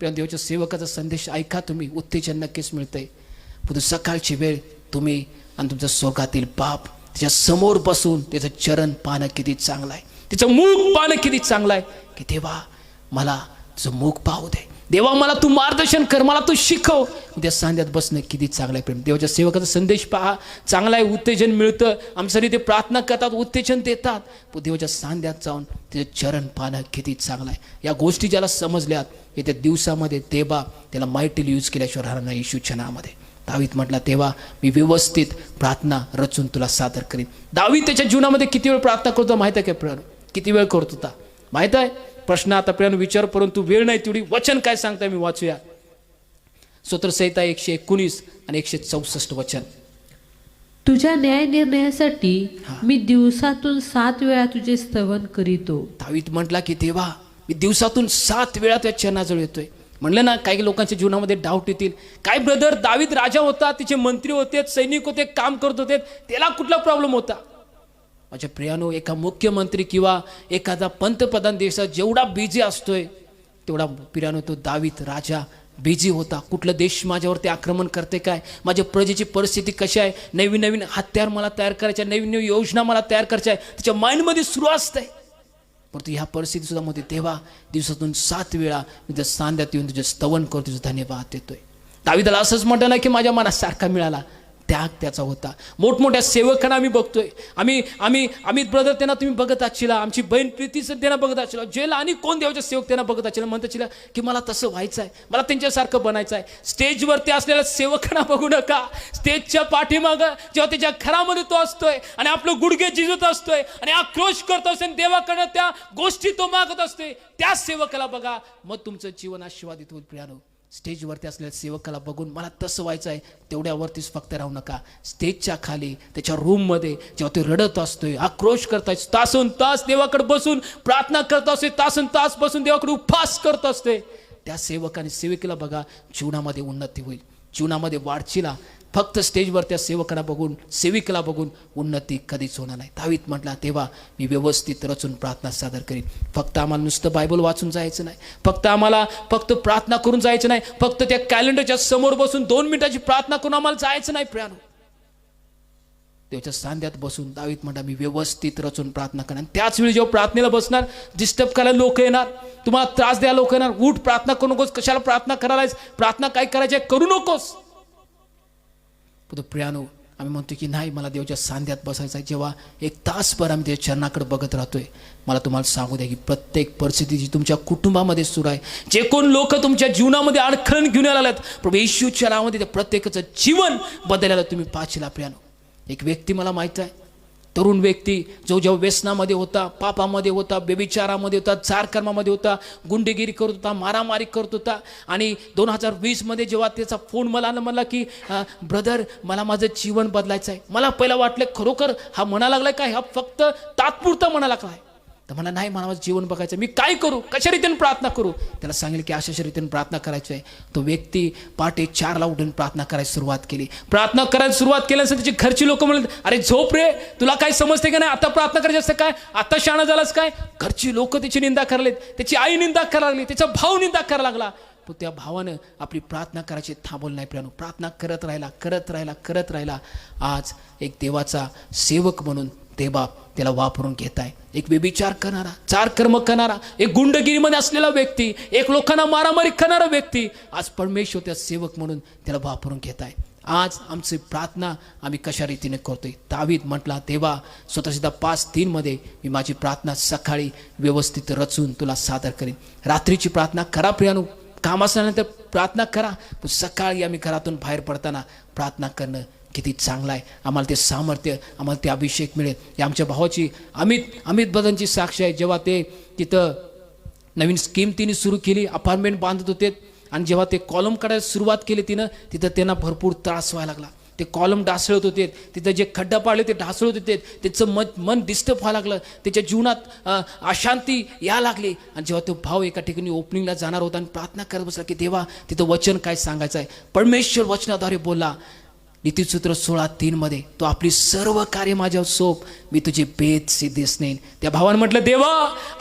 देवाच्या सेवकाचा संदेश ऐका तुम्ही, उत्तेजन नक्कीच मिळतंय. पुढे सकाळची वेळ तुम्ही आणि तुमचा स्वर्गातील बाप त्याच्या समोर बसून त्याचं चरण पाहणं किती चांगलं आहे, त्याचं मुख पाहणं किती चांगलं आहे. की देवा मला तुझं मुख पाहू दे, देवा मला तू मार्गदर्शन कर, मला तू शिकव. उद्या सांध्यात बसणं किती चांगलं आहे. प्रेम देवाच्या सेवकाचा संदेश पहा, चांगला आहे, उत्तेजन मिळतं. आमच्यासाठी ते प्रार्थना करतात, उत्तेजन देतात. पण देवाच्या सांध्यात जाऊन त्याचे चरण पाहणं किती चांगलं आहे. या गोष्टी ज्याला समजल्यात, येत्या दिवसामध्ये देवा त्याला माइटली यूज केल्याशिवाय राहणार नाही येशूच्या नावामध्ये. दावीद म्हटला, तेव्हा मी व्यवस्थित प्रार्थना रचून तुला सादर करीन. दावीद त्याच्या जीवनामध्ये किती वेळ प्रार्थना करतो माहिती आहे काय प्रियानो? किती वेळ करत होता माहित आहे? प्रश्न आता प्रियानो विचार, परंतु वेळ नाही तेवढी. वचन काय सांगताय मी वाचूया. स्तोत्रसंहिता 119 आणि 164 वचन. तुझ्या न्याय निर्णयासाठी मी दिवसातून 7 वेळा तुझे स्तवन करीतो. दावीद म्हटला की देवा मी दिवसातून 7 वेळा त्या चरणाजवळ येतोय. म्हणलं ना काही लोकांच्या जीवनामध्ये डाऊट येतील, काय ब्रदर दावीद राजा होता, तिचे मंत्री होते, सैनिक होते, काम करत होते, त्याला कुठला प्रॉब्लेम होता? माझ्या प्रियानो, एका मुख्यमंत्री किंवा एखादा पंतप्रधान देशात जेवढा बिझी असतोय तेवढा प्रियानो तो दावीद राजा बिझी होता. कुठलं देश माझ्यावरती आक्रमण करते काय, माझ्या प्रजेची परिस्थिती कशी आहे, नवीन नवीन हत्यार मला तयार करायच्या, नवीन नवीन योजना मला तयार करायच्या आहे, त्याच्या माइंडमध्ये सुरू असतंय. परंतु ह्या परिस्थिती सुद्धा मध्ये तेव्हा दिवसातून 7 वेळा मी त्या सांध्यात येऊन तुझे स्तवन करतो, तुझं धन्यवाद देतोय. दावीदाला असंच म्हटलं नाही की माझ्या मनात सारखा मिळाला, त्याग त्याचा होता. मोठमोठ्या सेवकांना आम्ही बघतोय, आम्ही ब्रदर त्यांना तुम्ही बघत आचिला, आमची बहीण प्रीती त्यांना बघत आचिला, जेल आणि कोण देवाचे सेवक त्यांना बघत आचिला, म्हणत आचिला की मला तसं व्हायचं आहे, मला त्यांच्यासारखं बनायचं आहे. स्टेजवरती असलेल्या सेवकांना बघू नका, स्टेजच्या पाठीमागं जेव्हा त्याच्या घरामध्ये तो असतोय आणि आपलं गुडघे झिजत असतोय आणि आक्रोश करत असतोय, देवाकडनं त्या गोष्टी तो मागत असतोय, त्या सेवकाला बघा, मग तुमचं जीवन आशीर्वादित होईल. प्रियानो, स्टेजवरती असलेल्या सेवकाला बघून मला तसं व्हायचं आहे तेवढ्यावरतीच फक्त राहू नका. स्टेजच्या खाली त्याच्या रूममध्ये जेव्हा ते रडत असतोय, आक्रोश करताय, तासन तास देवाकडे बसून प्रार्थना करत असतोय, तासन तास बसून देवाकडे उपवास करत असतोय, त्या सेवकाने सेविकेला बघा जीवनामध्ये उन्नती होईल, जीवनामध्ये वाढचिला. फक्त स्टेजवर त्या सेवकाला बघून, सेविकेला बघून उन्नती कधीच होणार नाही. दावीद म्हटला तेव्हा मी व्यवस्थित रचून प्रार्थना सादर करीन. फक्त आम्हाला नुसतं बायबल वाचून जायचं नाही, फक्त प्रार्थना करून जायचं नाही, फक्त त्या कॅलेंडरच्या समोर बसून 2 मिनिटाची प्रार्थना करून आम्हाला जायचं नाही. प्रियानो, त्याच्या सांध्यात बसून दावीद म्हणता मी व्यवस्थित रचून प्रार्थना करणार. त्याच वेळी जेव्हा प्रार्थनेला बसणार, डिस्टर्ब करायला लोक येणार, तुम्हाला त्रास द्यायला लोक येणार, उठ प्रार्थना करू नकोस, कशाला प्रार्थना करायलाच, प्रार्थना काय करायची करू नकोस. पण प्रियानो, आम्ही म्हणतो की नाही मला देवाच्या सांध्यात बसायचं आहे. जेव्हा 1 तासभर आम्ही त्या चरणाकडे बघत राहतोय, मला तुम्हाला सांगू द्या की प्रत्येक परिस्थिती जी तुमच्या कुटुंबामध्ये सुरू आहे, जे कोण लोक तुमच्या जीवनामध्ये अडखळण घेऊन आलेत, प्रभू येशूच्या नावामध्ये त्या प्रत्येकाचं जीवन बदलायला तुम्ही पाहशीला. प्रियानो, एक व्यक्ती मला माहीत आहे, तरुण व्यक्ती जो जेव्हा व्यसनामध्ये होता, पापामध्ये होता, बेबिचारामध्ये होता, चारकर्मामध्ये होता, गुंडेगिरी करत होता, मारामारी करत होता, आणि 2020 मध्ये जेव्हा त्याचा फोन मला म्हणला की ब्रदर मला माझं जीवन बदलायचं आहे, मला पहिला वाटलं खरोखर हा म्हणा लागलाय काय, हा फक्त तात्पुरता म्हणा लागलाय. तर मला नाही, मला माझं जीवन बघायचं, मी काय करू, कशा रीतीने प्रार्थना करू. त्याला सांगितलं की अशा रीतीने प्रार्थना करायची आहे. तो व्यक्ती पहाटे 4 ला उठून प्रार्थना करायला सुरुवात केली. प्रार्थना करायला सुरुवात केल्यानंतर त्याची घरची लोक म्हणले अरे झोप रे, तुला काय समजते का नाही, आता प्रार्थना करायची असते काय, आता शहाणा झालास काय. घरची लोक त्याची निंदा करायला, त्याची आई निंदा करायला लागली, त्याचा भाऊ निंदा करायला लागला. पण त्या भावानं आपली प्रार्थना करायची थांबवलं नाही. प्रियानो, प्रार्थना करत राहिला. आज एक देवाचा सेवक म्हणून देवा त्याला वापरून घेताय. एक व्यभिचार करणारा, 4 कर्म करणारा, एक गुंडगिरीमध्ये असलेला व्यक्ती, एक लोकांना मारामारी करणारा व्यक्ती, आज परमेश्वर त्या सेवक म्हणून त्याला वापरून घेताय. आज आमची प्रार्थना आम्ही कशा रीतीने करतोय. दावीद म्हटला तेव्हा स्वतःसुद्धा 5:3 मध्ये मी माझी प्रार्थना सकाळी व्यवस्थित रचून तुला सादर करीन. रात्रीची प्रार्थना करा प्रियानो, काम असल्यानंतर प्रार्थना करा, पण सकाळी आम्ही घरातून बाहेर पडताना प्रार्थना करणं किती चांगला आहे. आम्हाला ते सामर्थ्य, आम्हाला ते अभिषेक मिळेल. या आमच्या भावाची अमित बदनची साक्ष आहे. जेव्हा ते तिथं नवीन स्कीम तिने सुरू केली, अपार्टमेंट बांधत होते, आणि जेव्हा ते कॉलम काढायला सुरुवात केली तिनं, तिथं त्यांना भरपूर त्रास व्हायला लागला. ते कॉलम ढासळत होते, तिथं जे खड्डा पाडले ते ढासळत होते, त्याचं मन डिस्टर्ब व्हायला लागलं, त्याच्या जीवनात अशांती या लागली. आणि जेव्हा तो भाव एका ठिकाणी ओपनिंगला जाणार होता आणि प्रार्थना करत बसला की देवा तिथं वचन काय सांगायचं आहे. परमेश्वर वचनाद्वारे बोलला. नीतिसूत्र 16:3 मध्ये तो आपली सर्व कार्य माझ्यावर सोप, मी तुझे बेत सिद्धीस नेईन. त्या भावानं म्हटलं देवा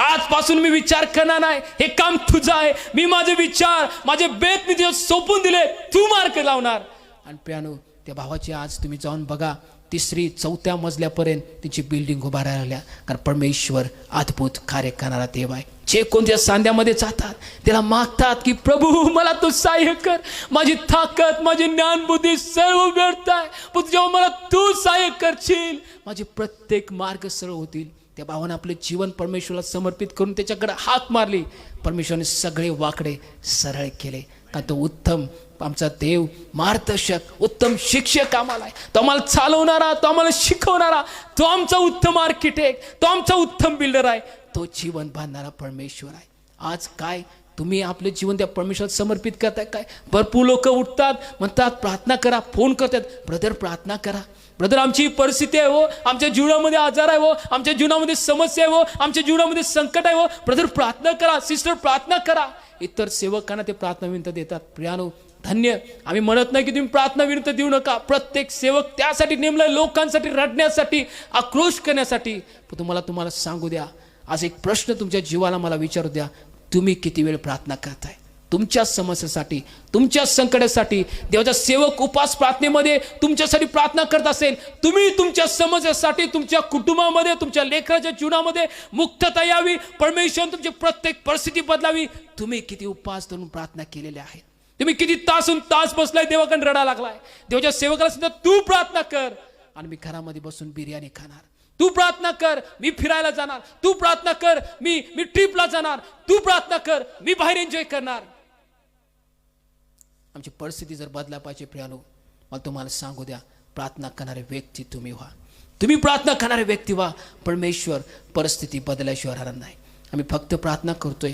आजपासून मी विचार करणार नाही, हे काम तुझं आहे, मी माझे विचार माझे बेत मी तुझ्या सोपून दिले, तू मार्ग लावणार. आणि प्रियानो, त्या भावाची आज तुम्ही जाऊन बघा, 3री 4थ्या मजल्यापर्यंत तिची बिल्डिंग उभा राहिल्या. कारण परमेश्वर अद्भुत कार्य करणारा देव आहे. जे कोणत्या सांध्यामध्ये जातात त्याला मागतात की प्रभू मला तू सहाय्य कर, माझी ताकद माझी ज्ञान बुद्धी सर्व व्यर्थ आहे, पण जेव्हा मला तू सहाय्य करशील माझे प्रत्येक मार्ग सरळ होतील. त्या भावाने आपले जीवन परमेश्वराला समर्पित करून त्याच्याकडे हाक मारली. परमेश्वराने सगळे वाकडे सरळ केले. कारण तो उत्तम आमचा देव मार्गदर्शक, उत्तम शिक्षक आम्हाला आहे. तो आम्हाला चालवणारा, तो आम्हाला शिकवणारा, तो आमचा उत्तम आर्किटेक्ट, तो आमचा उत्तम बिल्डर आहे, तो जीवन बांधणारा परमेश्वर आहे. आज काय तुम्ही आपले जीवन त्या परमेश्वराला समर्पित करताय काय? भरपूर लोक उठतात, म्हणतात प्रार्थना करा, फोन करतात ब्रदर प्रार्थना करा, ब्रदर, आमची ही परिस्थिती आहे हो, आमच्या जीवनामध्ये आजार आहे हो, आमच्या जीवनामध्ये समस्या आहे हो, आमच्या जीवनामध्ये संकट आहे हो. ब्रदर प्रार्थना करा, सिस्टर प्रार्थना करा. इतर सेवकांना ते प्रार्थना विनंती देतात. प्रियानो, धन्य. आम्ही म्हणत नाही की तुम्ही प्रार्थना विनंती देऊ नका. प्रत्येक सेवक त्यासाठी नेमलाय, लोकांसाठी रडण्यासाठी, आक्रोश करण्यासाठी. पण तुम्हाला सांगू द्या, आज एक प्रश्न तुमच्या जीवाला मला विचारू द्या. तुम्ही किती वेळ प्रार्थना करताय तुमच्या समस्येसाठी, तुमच्या संकटासाठी? देवाचा सेवक उपास प्रार्थनेमध्ये तुमच्यासाठी प्रार्थना करत असेल, तुम्ही तुमच्या समस्येसाठी, तुमच्या कुटुंबामध्ये, तुमच्या लेकराच्या जीवनामध्ये मुक्तता यावी, परमेश्वर तुमची प्रत्येक परिस्थिती बदलावी, तुम्ही किती उपवास धरून प्रार्थना केलेल्या आहेत? तुम्ही किती तासून तास बसलाय देवाकडे रडा लागलाय? देवाच्या सेवकाला सुद्धा तू प्रार्थना कर आणि मी घरामध्ये बसून बिर्याणी खाणार. तू प्रार्थना कर, मी फिरायला जाणार. तू प्रार्थना कर, मी ट्रिपला जाणार. तू प्रार्थना कर, मी बाहेर एन्जॉय करणार. आमची परिस्थिती जर बदला पाहिजे प्रियानो, मला तुम्हाला सांगू द्या, प्रार्थना करणारे व्यक्ती तुम्ही व्हा. तुम्ही प्रार्थना करणारे व्यक्ती व्हा. परमेश्वर परिस्थिती बदलाशिवाय राहणार नाही. आम्ही फक्त प्रार्थना करतोय,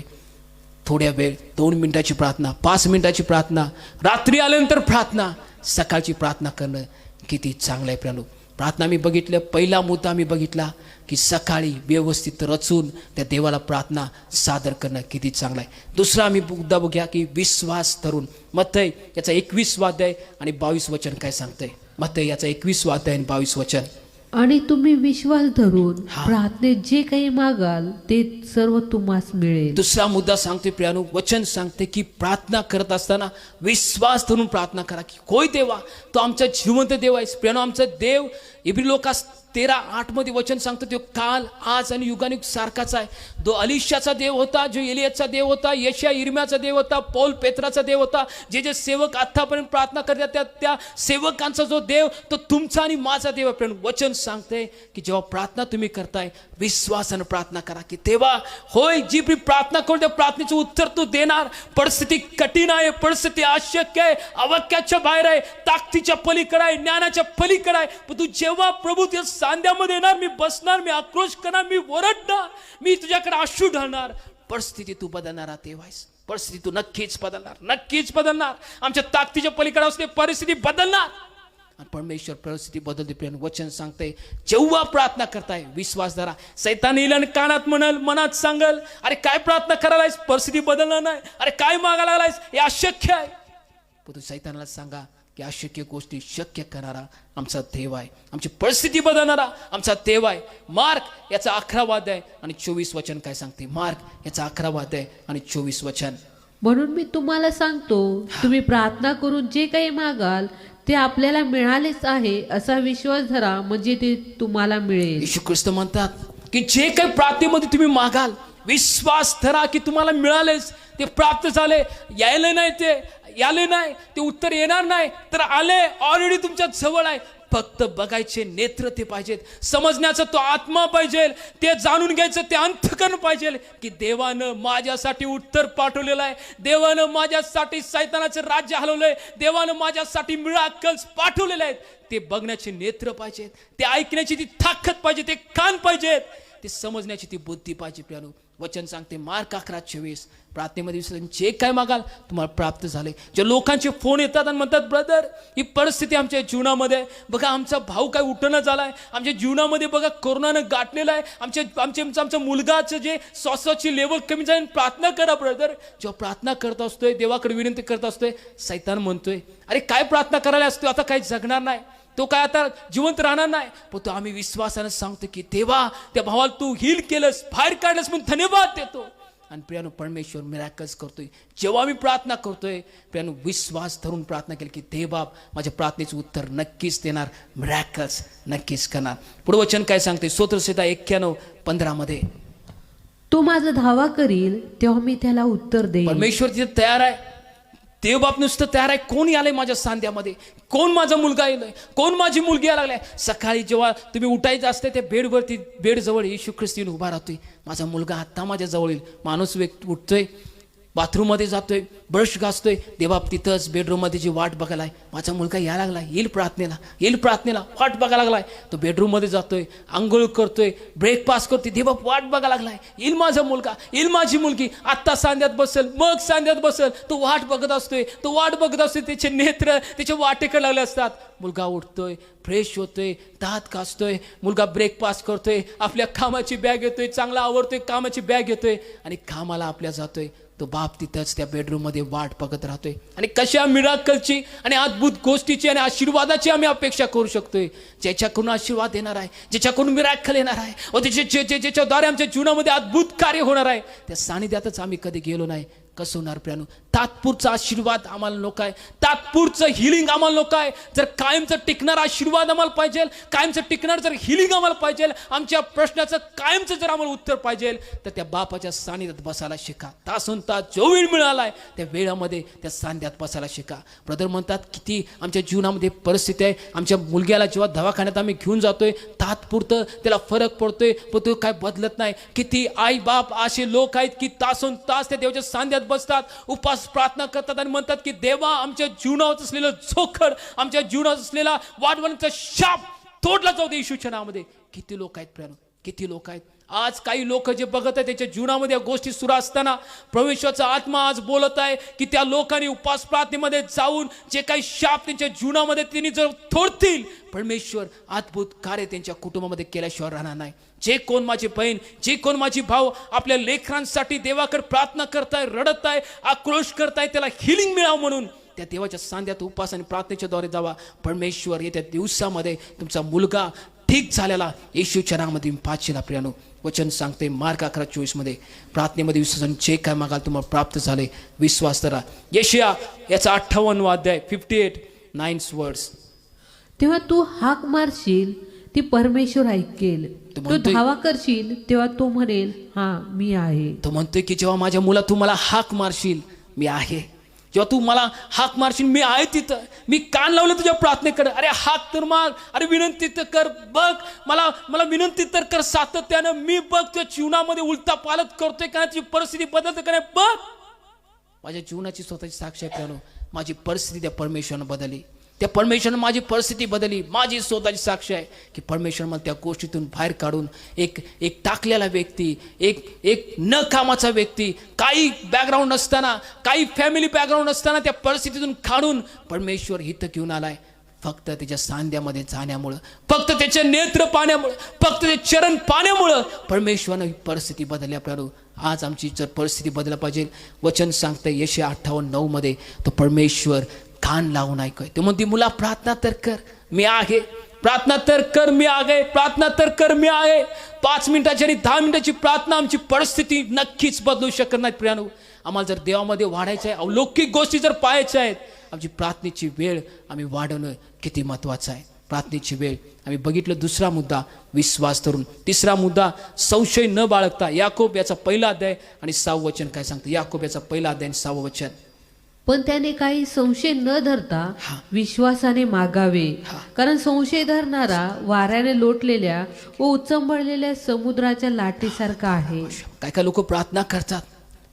थोड्या वेळ, 2 मिनिटाची प्रार्थना, 5 मिनिटाची प्रार्थना, रात्री आल्यानंतर प्रार्थना, सकाळची प्रार्थना करणं किती चांगलं आहे प्रियानो. प्रार्थना मी बघितलं, पहिला मुद्दा मी बघितला की सकाळी व्यवस्थित रचून त्या देवाला प्रार्थना सादर करणं किती चांगलं आहे. दुसरा आम्ही मुद्दा बघूया की विश्वास धरून. मत्तई याचा 21 अध्याय आणि 22 वचन काय सांगतंय? मत्तई याचा 21 अध्याय आणि 22 वचन. आणि तुम्ही विश्वास धरून प्रार्थनेत जे काही मागाल ते सर्व तुम्हास मिळेल. दुसरा मुद्दा सांगते प्रियानो, वचन सांगते की प्रार्थना करत असताना विश्वास धरून प्रार्थना करा की होय देवा, तो आमचा जिवंत देव आहे. प्रियानो, आमचा देव इब्री लोकास 13:8 मध्ये वचन सांगतो, तो काल, आज आणि युगानुयुग सारखाच आहे. जो अलिशाचा देव होता, जो एलियाचा देव होता, यशया इर्म्याचा देव होता, पौल पेत्राचा देव होता, जे सेवक आतापर्यंत प्रार्थना करतात त्या सेवकांचा जो देव, तो तुमचा आणि माझा देव आहे. पण वचन सांगते की जेव्हा प्रार्थना तुम्ही करताय, विश्वासानं प्रार्थना करा की तेव्हा होय, जी प्रार्थना करू त्या प्रार्थनेचं उत्तर तू देणार. परिस्थिती कठीण आहे, परिस्थिती अशक्य आहे, अवाक्याच्या बाहेर आहे, ताकदीच्या पलीकडे आहे, ज्ञानाच्या पलीकडे आहे. पण तू जेव्हा प्रभू त्या सांध्यामध्ये येणार, मी बसणार, मी आक्रोश करणार, मी ओरडणार, मी तुझ्याकडे अश्रू ढालणार, परिस्थिती तू बदलणारा देव आहेस. परिस्थिती तू नक्कीच बदलणार, नक्कीच बदलणार. आमच्या ताकदीच्या पलीकडे असते परिस्थिती बदलणार. आणि परमेश्वर परिस्थिती बदलते. प्रिय वचन सांगते, जेव्हा प्रार्थना करताय विश्वास धरा. सैतान येईल आणि कानात म्हणाल, मनात सांगल, अरे काय प्रार्थना करायलायस, परिस्थिती बदलणार नाही, अरे काय मागायला लागलायस, हे अशक्य आहे. पण तू सैतानाला सांगा की अशक्य गोष्टी शक्य करणारा आमचा देव आहे, आमची परिस्थिती बदलणारा आमचा देव आहे. मार्क याचा 11 अध्याय आणि 24 वचन काय सांगते? मार्क याचा 11 अध्याय आणि 24 वचन. म्हणून मी तुम्हाला सांगतो, तुम्ही प्रार्थना करून जे काही मागाल ते आपल्याला मिळालेच आहे असा विश्वास धरा, म्हणजे ते तुम्हाला मिळेल. येशू ख्रिस्त म्हणतात की जे काही प्रार्थनेमध्ये तुम्ही मागाल, विश्वास धरा की तुम्हाला मिळालेच, ते प्राप्त झाले. यायले नाही, ते याले नाही, ते उत्तर येणार नाही, तर आले, ऑलरेडी तुमच्या जवळ आहे. फक्त बघायचे नेत्र ते पाहिजेत, समजण्याचा तो आत्मा पाहिजे, ते जाणून घ्यायचं ते अंतःकरण पाहिजे की देवानं माझ्यासाठी उत्तर पाठवलेलं आहे, देवानं माझ्यासाठी सैतानाचं राज्य हलवलंय, देवानं माझ्यासाठी मिराकल्स पाठवलेले आहेत. ते बघण्याचे नेत्र पाहिजेत, ते ऐकण्याची ती ताकद पाहिजे, ते कान पाहिजेत, ते समजण्याची ती बुद्धी पाहिजे. प्रियानो, वचन सांगते मार्क 11:24, प्रार्थनेमध्ये जे काय मागाल तुम्हाला प्राप्त झाले. जे लोकांचे फोन येतात आणि म्हणतात, ब्रदर ही परिस्थिती आमच्या जीवनामध्ये बघा, आमचा भाऊ काय उठणं झालाय, आमच्या जीवनामध्ये बघा कोरोनानं गाठलेला आहे, आमच्या मुलगाचं जे श्वासाची लेवल कमी झाली, प्रार्थना करा. ब्रदर, जेव्हा प्रार्थना करत असतोय, देवाकडे विनंती करत असतोय, सैतान म्हणतोय, अरे काय प्रार्थना करायला असतो, आता काही जगणार नाही, तो काय आता जिवंत राहणार नाही. पण तो आम्ही विश्वासाने सांगतो की देवा, त्या भावाला तू हील केलंस, बाहेर काढलंस, म्हणून धन्यवाद देतो. आणि प्रियानो, परमेश्वर मिराकल्स करतोय. जेव्हा मी प्रार्थना करतोय प्रियानो, विश्वास धरून प्रार्थना केली की देवा माझ्या प्रार्थनेचं उत्तर नक्कीच देणार, मिराकल्स नक्कीच करणार. पुढे वचन काय सांगते? स्तोत्रसंहिता 91:15 मध्ये, तो माझा धावा करील तेव्हा मी त्याला उत्तर देईन. परमेश्वर तिथे तयार आहे, देवबाप नुसतं तयार आहे. कोण आलंय माझ्या सांध्यामध्ये, कोण माझा मुलगा येतोय, कोण माझी मुलगी यायला लागलाय. सकाळी जेव्हा तुम्ही उठायचं असते त्या बेडजवळ येशू ख्रिस्त उभा राहतोय, माझा मुलगा आत्ता माझ्या जवळ येईल. माणूस व्यक्ती उठतोय, बाथरूममध्ये जातोय, ब्रश घासतोय, देवा तिथंच बेडरूममध्ये जी वाट बघायला आहे, माझा मुलगा यायला लागला, येईल प्रार्थनेला वाट बघायला लागलाय. तो बेडरूममध्ये जातोय, आंघोळ करतोय, ब्रेकफास्ट करतोय, देवा वाट बघायला लागलाय, येईल माझा मुलगा, येईल माझी मुलगी, आत्ता सांध्यात बसेल, मग सांध्यात बसेल. तो वाट बघत असतोय, त्याचे नेत्र त्याचे वाटेकडे लागले असतात. मुलगा उठतोय, फ्रेश होतोय, दात घासतोय, मुलगा ब्रेकफास्ट करतोय, आपल्या कामाची बॅग येतोय, चांगला आवडतोय, कामाची बॅग येतोय आणि कामाला आपल्या जातोय. तो बाप तिथंच त्या बेडरूममध्ये वाट बघत राहतोय. आणि कशा मिराकलची आणि अद्भुत गोष्टीची आणि आशीर्वादाची आम्ही अपेक्षा करू शकतोय, ज्याच्याकडून आशीर्वाद येणार आहे, ज्याच्याकडून मिराकल येणार आहे, व ज्याच्याद्वारे आमच्या जीवनामध्ये अद्भुत कार्य होणार आहे. त्या सानिध्यातच आम्ही कधी गेलो नाही. कसं होणार प्रियानो? तात्पुरचा आशीर्वाद आम्हाला नको आहे, तात्पुरचं हिलिंग आम्हाला नको आहे. जर कायमचं टिकणारा आशीर्वाद आम्हाला पाहिजे, कायमचं टिकणार जर हिलिंग आम्हाला पाहिजे, आमच्या प्रश्नाचं कायमचं जर आम्हाला उत्तर पाहिजे, तर त्या बापाच्या सानिध्यात बसायला शिका. तासून तास जो वेळ मिळालाय त्या वेळामध्ये त्या सानिध्यात बसायला शिका. ब्रदर म्हणतात किती आमच्या जीवनामध्ये परिस्थिती आहे, आमच्या मुलग्याला जेव्हा दवाखान्यात आम्ही घेऊन जातोय, तात्पुरतं त्याला फरक पडतोय, पण तो काय बदलत नाही. किती आई बाप असे लोक आहेत की तासून तास त्या देवाच्या सानिध्यात बसतात, उपास प्रार्थना करतात आणि म्हणतात की देवा आमच्या जीवनावर असलेलं जोखड, आमच्या जीवनात असलेला वाढवण्याचा शाप तोडला जाऊ दे येशूच्या नावामध्ये. किती लोक आहेत प्रियानो, किती लोक आहेत. आज काही लोक जे बघत आहेत त्याच्या जीवनामध्ये या गोष्टी सुरू असताना परमेश्वराचा आत्मा आज बोलत आहे की त्या लोकांनी उपास प्रार्थनेमध्ये जाऊन जे काही शाप त्यांच्या जीवनामध्ये त्यांनी जर तोडतील, परमेश्वर अद्भुत कार्य त्यांच्या कुटुंबामध्ये केल्याशिवाय राहणार नाही. जे कोण माझी बहीण, जे कोण माझी भाऊ आपल्या लेकरांसाठी देवाकडे प्रार्थना करताय, रडत आहे, आक्रोश करताय, त्याला हिलिंग मिळावं म्हणून त्या देवाच्या सांध्यात उपास आणि प्रार्थनेच्या द्वारे जावा. परमेश्वर येत्या दिवसामध्ये तुमचा मुलगा ठीक झालेला येशूच्या नावामध्ये पाचशेला प्रियानो वचन सांगते. मार्क 11:24 मध्ये प्रार्थनेमध्ये विश्वासाने जे काय मागाल तुम्हाला प्राप्त झाले, विश्वास करा. यशाया याचा 58 अध्याय 58:9 वर्ड्स. तेव्हा तू हाक मारशील ती परमेश्वर ऐकेल, तू धावा करशील तेव्हा तो म्हणेल हा मी आहे. तो म्हणतोय की जेव्हा माझ्या मुला तू मला हाक मारशील मी आहे, जेव्हा तू मला हाक मारशील मी आहे तिथं. मी कान लावलं तुझ्या प्रार्थनेकडे. अरे हाक तर माग, अरे विनंती तर कर, बघ मला विनंती तर कर सातत्यानं. मी बघ तुझ्या जीवनामध्ये उलटा पालत करतोय का, तुझी परिस्थिती बदलते का नाही बघ. माझ्या जीवनाची स्वतःची साक्ष आहे प्रियानो, माझी परिस्थिती त्या परमेश्वरानं बदलली, त्या परमेश्वरानं माझी परिस्थिती बदलली. माझी स्वतःची साक्ष आहे की परमेश्वर मला त्या गोष्टीतून बाहेर काढून एक टाकलेला व्यक्ती, एक न कामाचा व्यक्ती, काही बॅकग्राऊंड नसताना, काही फॅमिली बॅकग्राऊंड नसताना त्या परिस्थितीतून काढून परमेश्वर इथं घेऊन आलाय. फक्त त्याच्या सांध्यामध्ये जाण्यामुळं, फक्त त्याचे नेत्र पाहण्यामुळं, फक्त ते चरण पाहण्यामुळं परमेश्वरानं ही परिस्थिती बदलल्या. आपल्याला आज आमची जर परिस्थिती बदलला पाहिजे, वचन सांगतं यशाया 58:9 मध्ये तो परमेश्वर कान लावून ऐकय. ते म्हणते मुला प्रार्थना तर कर मी आहे, प्रार्थना तर कर मी आहे, प्रार्थना तर कर मी आहे. 5 मिनिटाची आणि 10 मिनिटाची प्रार्थना आमची परिस्थिती नक्कीच बदलू शकत नाहीत प्रियानो. आम्हाला जर देवामध्ये वाढायचं आहे, अलौकिक गोष्टी जर पाहायच्या आहेत, आमची प्रार्थनेची वेळ आम्ही वाढवणं किती महत्त्वाचं आहे. प्रार्थनेची वेळ आम्ही बघितलं. दुसरा मुद्दा विश्वास धरून. तिसरा मुद्दा संशय न बाळगता. याकोब याचा 1 अध्याय आणि 6 वचन काय सांगतं? याकोब याचा 1 अध्याय आणि 6 वचन. पण त्याने काही संशय न धरता विश्वासाने मागावे, कारण संशय धरणारा वाऱ्याने लोटलेल्या व उचंबळलेल्या समुद्राच्या लाटेसारखा आहे. काय काय लोक प्रार्थना करतात,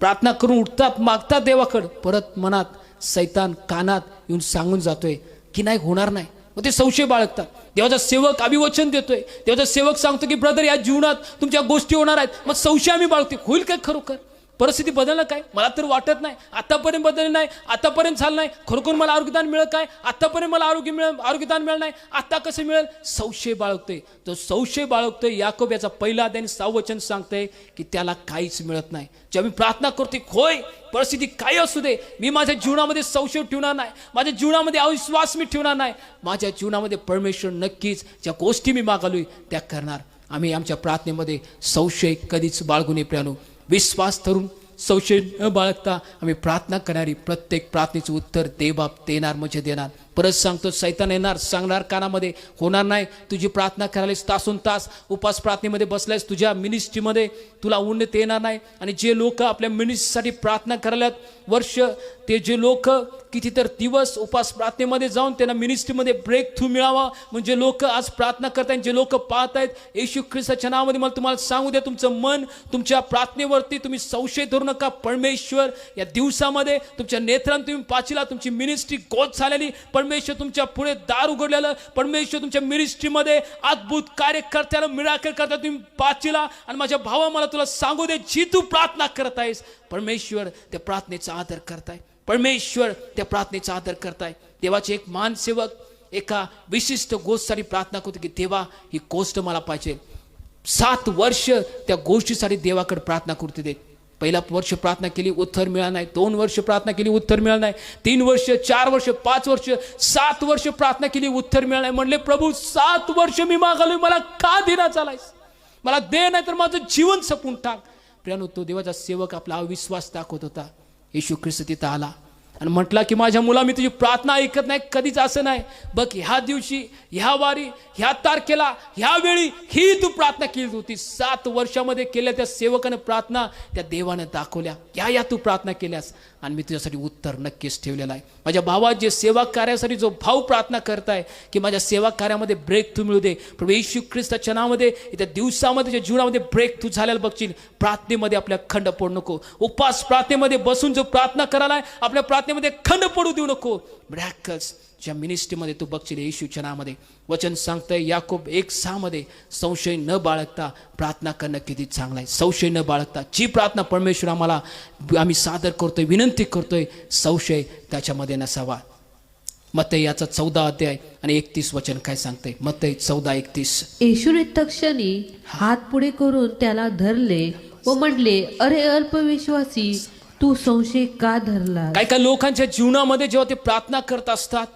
प्रार्थना करून उठतात, मागतात देवाकडे, परत मनात सैतान कानात येऊन सांगून जातोय की नाही होणार नाही, मग ते संशय बाळगतात. देवाचा सेवक अभिवचन देतोय, देवाचा सेवक सांगतो की ब्रदर या जीवनात तुमच्या गोष्टी होणार आहेत, मग संशय आम्ही बाळगतो, होईल काय खरोखर? परिस्थिती बदलणं काय? मला तर वाटत नाही. आतापर्यंत बदललं नाही, आतापर्यंत झालं नाही, खरोखर मला आरोग्यदान मिळेल काय? आतापर्यंत मला आरोग्यदान मिळेल नाही, आता कसं मिळेल? संशय बाळगतोय. तो संशय बाळगतोय. याकोब याचा 1 अध्याय आणि 6 वचन सांगतंय की त्याला काहीच मिळत नाही. जेव्हा मी प्रार्थना करतोय, होय परिस्थिती काही असू दे, मी माझ्या जीवनामध्ये संशय ठेवणार नाही, माझ्या जीवनामध्ये अविश्वास मी ठेवणार नाही, माझ्या जीवनामध्ये परमेश्वर नक्कीच ज्या गोष्टी मी मागालोय त्या करणार. आम्ही आमच्या प्रार्थनेमध्ये संशय कधीच बाळगू नये प्रियानो. विश्वास धरून संशय न बाळगता आम्ही प्रार्थना करणारी प्रत्येक प्रार्थनेचं उत्तर देबाप देणार म्हणजे देणार. परत सांगतो, सैतान येणार, सांगणार कानामध्ये, होणार नाही. तुझी प्रार्थना करायलास तासून तास उपास प्रार्थनेमध्ये बसलायस, तुझ्या मिनिस्ट्रीमध्ये तुला उन्नत येणार नाही. आणि जे लोक आपल्या मिनिस्ट्रीसाठी प्रार्थना करायला वर्ष ते जे लोक कितीतर दिवस उपास प्रार्थनेमध्ये जाऊन त्यांना मिनिस्ट्रीमध्ये ब्रेक थ्रू मिळावा, म्हणजे लोक आज प्रार्थना करतायत, जे लोक पाहत आहेत, येशू ख्रिस्ताच्या नावामध्ये मला तुम्हाला सांगू द्या, तुमचं मन तुमच्या प्रार्थनेवरती तुम्ही संशय धरू नका. परमेश्वर या दिवसामध्ये तुमच्या नेत्रांत तुम्ही पाचिला, तुमची मिनिस्ट्री गोल झालेली, परमेश्वर तुमच्या पुढे दार उघडलेलं, परमेश्वर तुमच्या मिनिस्ट्रीमध्ये अद्भुत कार्य करताना, मिराकल करता तुम्ही पाचिला. आणि माझ्या भावा, मला तुला सांगू दे, जी तू प्रार्थना करत आहेस, परमेश्वर त्या प्रार्थनेचा आदर करताय, परमेश्वर त्या प्रार्थनेचा आदर करताय. देवाचे एक मानसेवक एका विशिष्ट गोष्टीसाठी प्रार्थना करतो की देवा, ही गोष्ट मला पाहिजे. 7 वर्ष त्या गोष्टीसाठी देवाकडे प्रार्थना करतो. ते पहिला वर्ष प्रार्थना केली, उत्तर मिळालं नाही. 2 वर्ष प्रार्थना केली, उत्तर मिळालं नाही. 3 वर्ष, 4 वर्ष, 5 वर्ष, 7 वर्ष प्रार्थना केली, उत्तर मिळालं नाही. म्हणले, प्रभू 7 वर्ष मी मागालोय, मला का देना चालायस? मला दे, नाही तर माझं जीवन संपून टाक. प्रियानो, तो देवाचा सेवक आपला अविश्वास दाखवत होता. येशू ख्रिस्त तिथं आला आणि म्हटला की माझ्या मुला, मी तुझी प्रार्थना ऐकत नाही, कधीच असं नाही. बघ, ह्या दिवशी, ह्या वारी, ह्या तारखेला, ह्या वेळी ही तू प्रार्थना केली होती. 7 वर्षामध्ये केल्या त्या सेवकानं प्रार्थना त्या देवानं दाखवल्या. या तू प्रार्थना केल्यास आणि मी तुझ्यासाठी उत्तर नक्कीच ठेवलेलं आहे. माझ्या भावा, जे सेवा कार्यासाठी जो भाव प्रार्थना करताय की माझ्या सेवा कार्यामध्ये ब्रेक थ्रू मिळू दे, प्रभू येशू ख्रिस्ताच्या नावामध्ये येत्या दिवसामध्ये त्या जीवनामध्ये ब्रेक थ्रू झालेला बघशील. प्रार्थनेमध्ये आपल्या खंड पडू नको. उपवास प्रार्थनेमध्ये बसून जो प्रार्थना करायला आपल्या प्रार्थनेमध्ये खंड पडू देऊ नको. मिराकल्स ज्या मिनिस्ट्रीमध्ये तू बघशील, येशूच्या नावामध्ये वचन सांगतंय याकोब 1:6 मध्ये, संशय न बाळगता प्रार्थना करणं किती चांगलं आहे. संशय न बाळगता जी प्रार्थना परमेश्वर आम्ही सादर करतोय, विनंती करतोय, संशय त्याच्यामध्ये नसावा. मत्तई याचा 14 अध्याय आणि 31 वचन काय सांगते? मत्तई 14:31. येशूने तक्षणी हात पुढे करून त्याला धरले व म्हटले, अरे अल्पविश्वासी, तू संशय का धरला? काही लोकांच्या जीवनामध्ये जेव्हा ते प्रार्थना करत असतात,